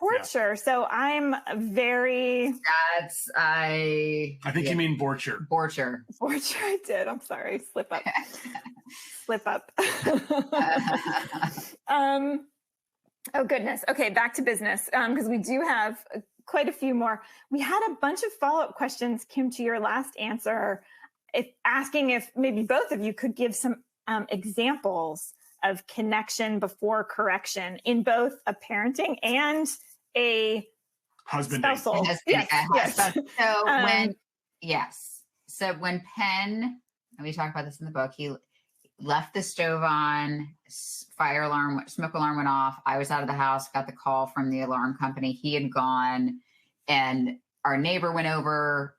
torture. Yeah. So I'm very. I think you mean bor-ture. Bor-ture. Bor-ture. I did. I'm sorry. Slip up. Slip up. Oh goodness. Okay, back to business, because we do have quite a few more. We had a bunch of follow-up questions, Kim, to your last answer, asking if maybe both of you could give some examples of connection before correction in both a parenting and a husbanding. spousal. Yes. So when Penn, and we talk about this in the book, he left the stove on, smoke alarm went off. I was out of the house, got the call from the alarm company. He had gone, and our neighbor went over,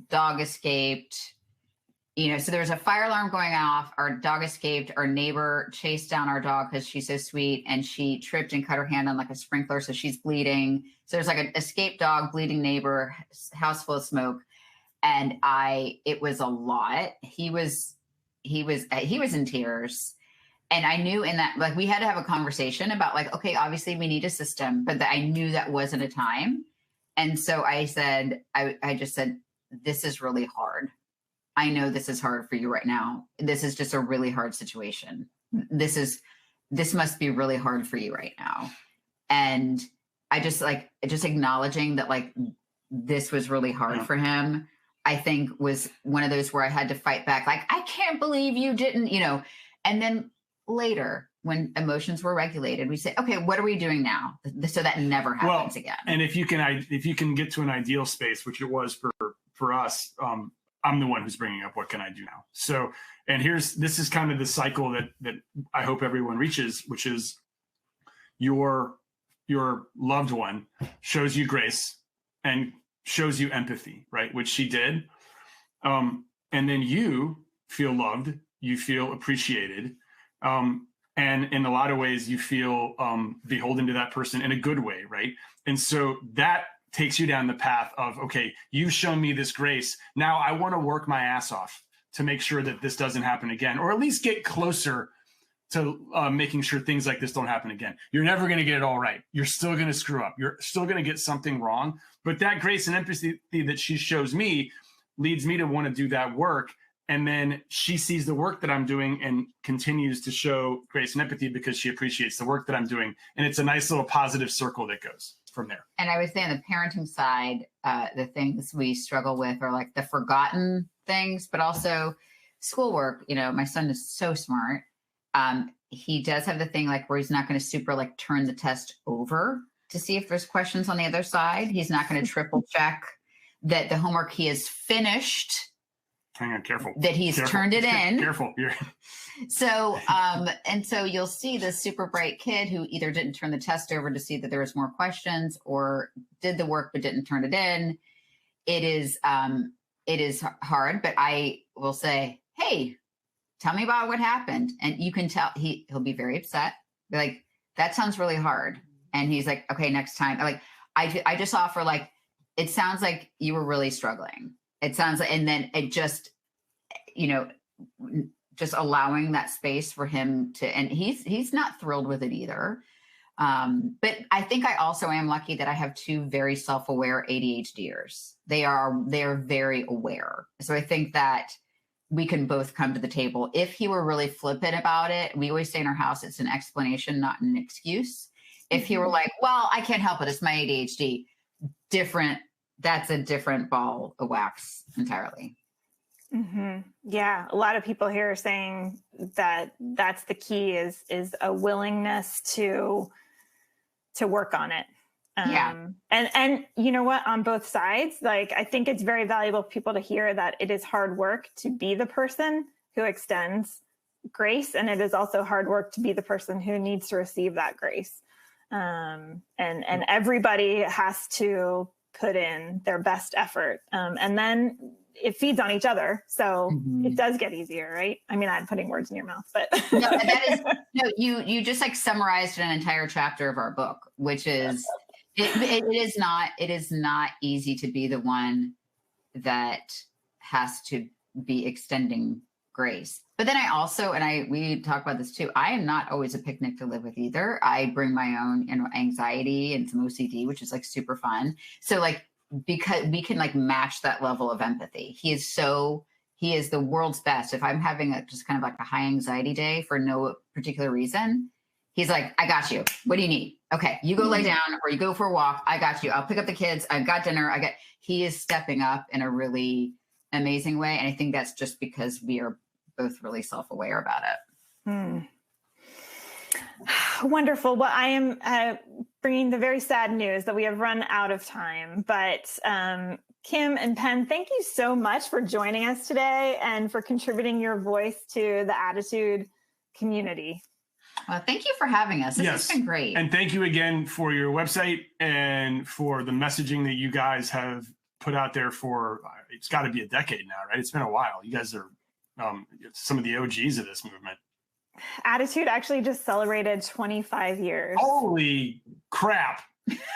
dog escaped. So there was a fire alarm going off. Our dog escaped. Our neighbor chased down our dog because she's so sweet, and she tripped and cut her hand on like a sprinkler, so she's bleeding. So there's like an escaped dog, bleeding neighbor, house full of smoke, and it was a lot. He was in tears. And I knew in that, like, we had to have a conversation about like, okay, obviously we need a system, but I knew that wasn't a time. And so I said, I just said, this is really hard. I know this is hard for you right now. This is just a really hard situation. This must be really hard for you right now. And I just acknowledging that like, this was really hard for him, I think was one of those where I had to fight back. Like, I can't believe you didn't, and then later when emotions were regulated, we say, okay, what are we doing now? So that never happens again. And if you can get to an ideal space, which it was for us, I'm the one who's bringing up, what can I do now? So, and this is kind of the cycle that I hope everyone reaches, which is your loved one shows you grace and shows you empathy, right? Which she did. And then you feel loved, you feel appreciated. And in a lot of ways you feel beholden to that person in a good way, right? And so that takes you down the path of, okay, you've shown me this grace. Now I want to work my ass off to make sure that this doesn't happen again, or at least get closer to making sure things like this don't happen again. You're never going to get it all right. You're still going to screw up. You're still going to get something wrong. But that grace and empathy that she shows me leads me to want to do that work. And then she sees the work that I'm doing and continues to show grace and empathy because she appreciates the work that I'm doing. And it's a nice little positive circle that goes from there. And I would say on the parenting side, the things we struggle with are like the forgotten things, but also schoolwork. My son is so smart. He does have the thing like where he's not going to super like turn the test over to see if there's questions on the other side. He's not going to triple check that the homework he has finished. Hang on, careful. That he's turned it in. Careful. So, and so you'll see this super bright kid who either didn't turn the test over to see that there was more questions or did the work but didn't turn it in. It is hard, but I will say, hey, tell me about what happened. And you can tell he'll be very upset. Be like, that sounds really hard. And he's like, okay, next time. Like, I just offer like, it sounds like you were really struggling. It sounds like, and then it just, just allowing that space for him to, and he's not thrilled with it either. But I think I also am lucky that I have two very self-aware ADHDers. They are very aware. So I think that we can both come to the table. If he were really flippant about it, we always say in our house, it's an explanation, not an excuse. If he were like, well, I can't help it, it's my ADHD, that's a different ball of wax entirely. Mm-hmm. Yeah. A lot of people here are saying that that's the key is a willingness to work on it. And you know what, on both sides, like, I think it's very valuable for people to hear that it is hard work to be the person who extends grace. And it is also hard work to be the person who needs to receive that grace. And everybody has to put in their best effort. And then it feeds on each other. So it does get easier, right? I mean, I'm putting words in your mouth, but you just like summarized an entire chapter of our book, which is, it is not easy to be the one that has to be extending grace. But then I also, we talk about this too, I am not always a picnic to live with either. I bring my own, anxiety and some OCD, which is like super fun. So like, because we can like match that level of empathy. He is the world's best. If I'm having just kind of like a high anxiety day for no particular reason, he's like, I got you. What do you need? Okay, you go lay down or you go for a walk. I got you. I'll pick up the kids. I've got dinner. He is stepping up in a really amazing way. And I think that's just because we are both really self-aware about it. Wonderful. Well, I am bringing the very sad news that we have run out of time, but Kim and Penn, thank you so much for joining us today and for contributing your voice to the ADDitude community. Well, thank you for having us. This has been great. And thank you again for your website and for the messaging that you guys have put out there for, it's got to be a decade now, right? It's been a while. You guys are some of the OGs of this movement. ADDitude actually just celebrated 25 years. Holy crap.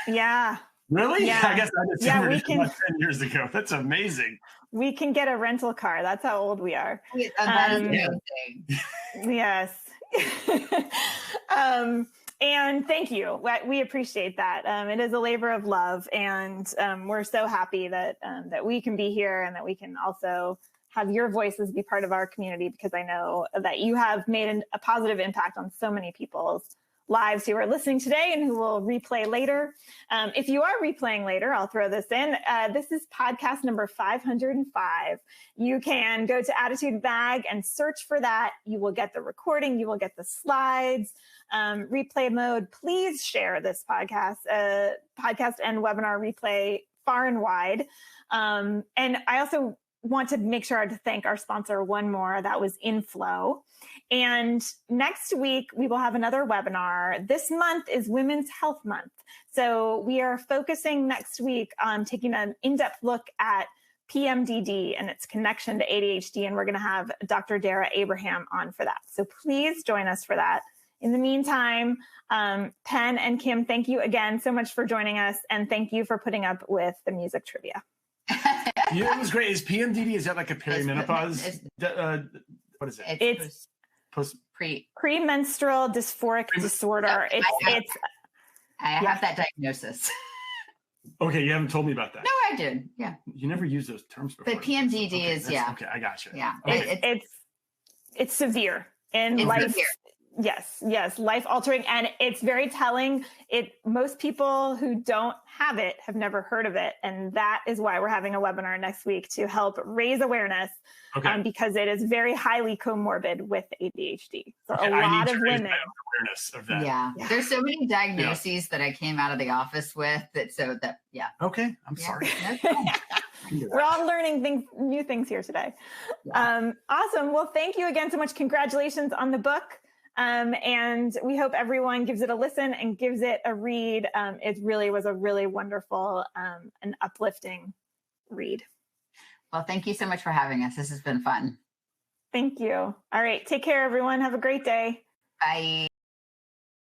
Yeah. Really? Yeah. I guess I discovered it about 10 years ago. That's amazing. We can get a rental car. That's how old we are. That is amazing. Yes. And thank you. We appreciate that. It is a labor of love, and we're so happy that we can be here and that we can also have your voices be part of our community, because I know that you have made a positive impact on so many people's lives who are listening today and who will replay later. If you are replaying later, I'll throw this in. This is podcast number 505. You can go to ADDitude Bag and search for that. You will get the recording. You will get the slides, replay mode. Please share this podcast and webinar replay far and wide. And I also want to make sure to thank our sponsor one more. That was Inflow. And next week, we will have another webinar. This month is Women's Health Month. So we are focusing next week on taking an in-depth look at PMDD and its connection to ADHD. And we're going to have Dr. Dara Abraham on for that. So please join us for that. In the meantime, Penn and Kim, thank you again so much for joining us. And thank you for putting up with the music trivia. Yeah, it was great. Is PMDD, is that like a perimenopause? What is it? It's premenstrual dysphoric disorder. I have that diagnosis. Okay, you haven't told me about that. No, I did. Yeah. You never used those terms before. But PMDD is, Okay, I got you. Yeah. Okay. It's severe in life. Severe. Yes, life altering. And it's very telling. Most people who don't have it have never heard of it. And that is why we're having a webinar next week to help raise awareness, because it is very highly comorbid with ADHD. So a lot of women. Awareness of that. Yeah. There's so many diagnoses that I came out of the office with Okay. I'm sorry. We're all learning new things here today. Yeah. Awesome. Well, thank you again so much. Congratulations on the book. And we hope everyone gives it a listen and gives it a read. It really was a really wonderful and uplifting read. Well, thank you so much for having us. This has been fun. Thank you. All right. Take care, everyone. Have a great day. Bye.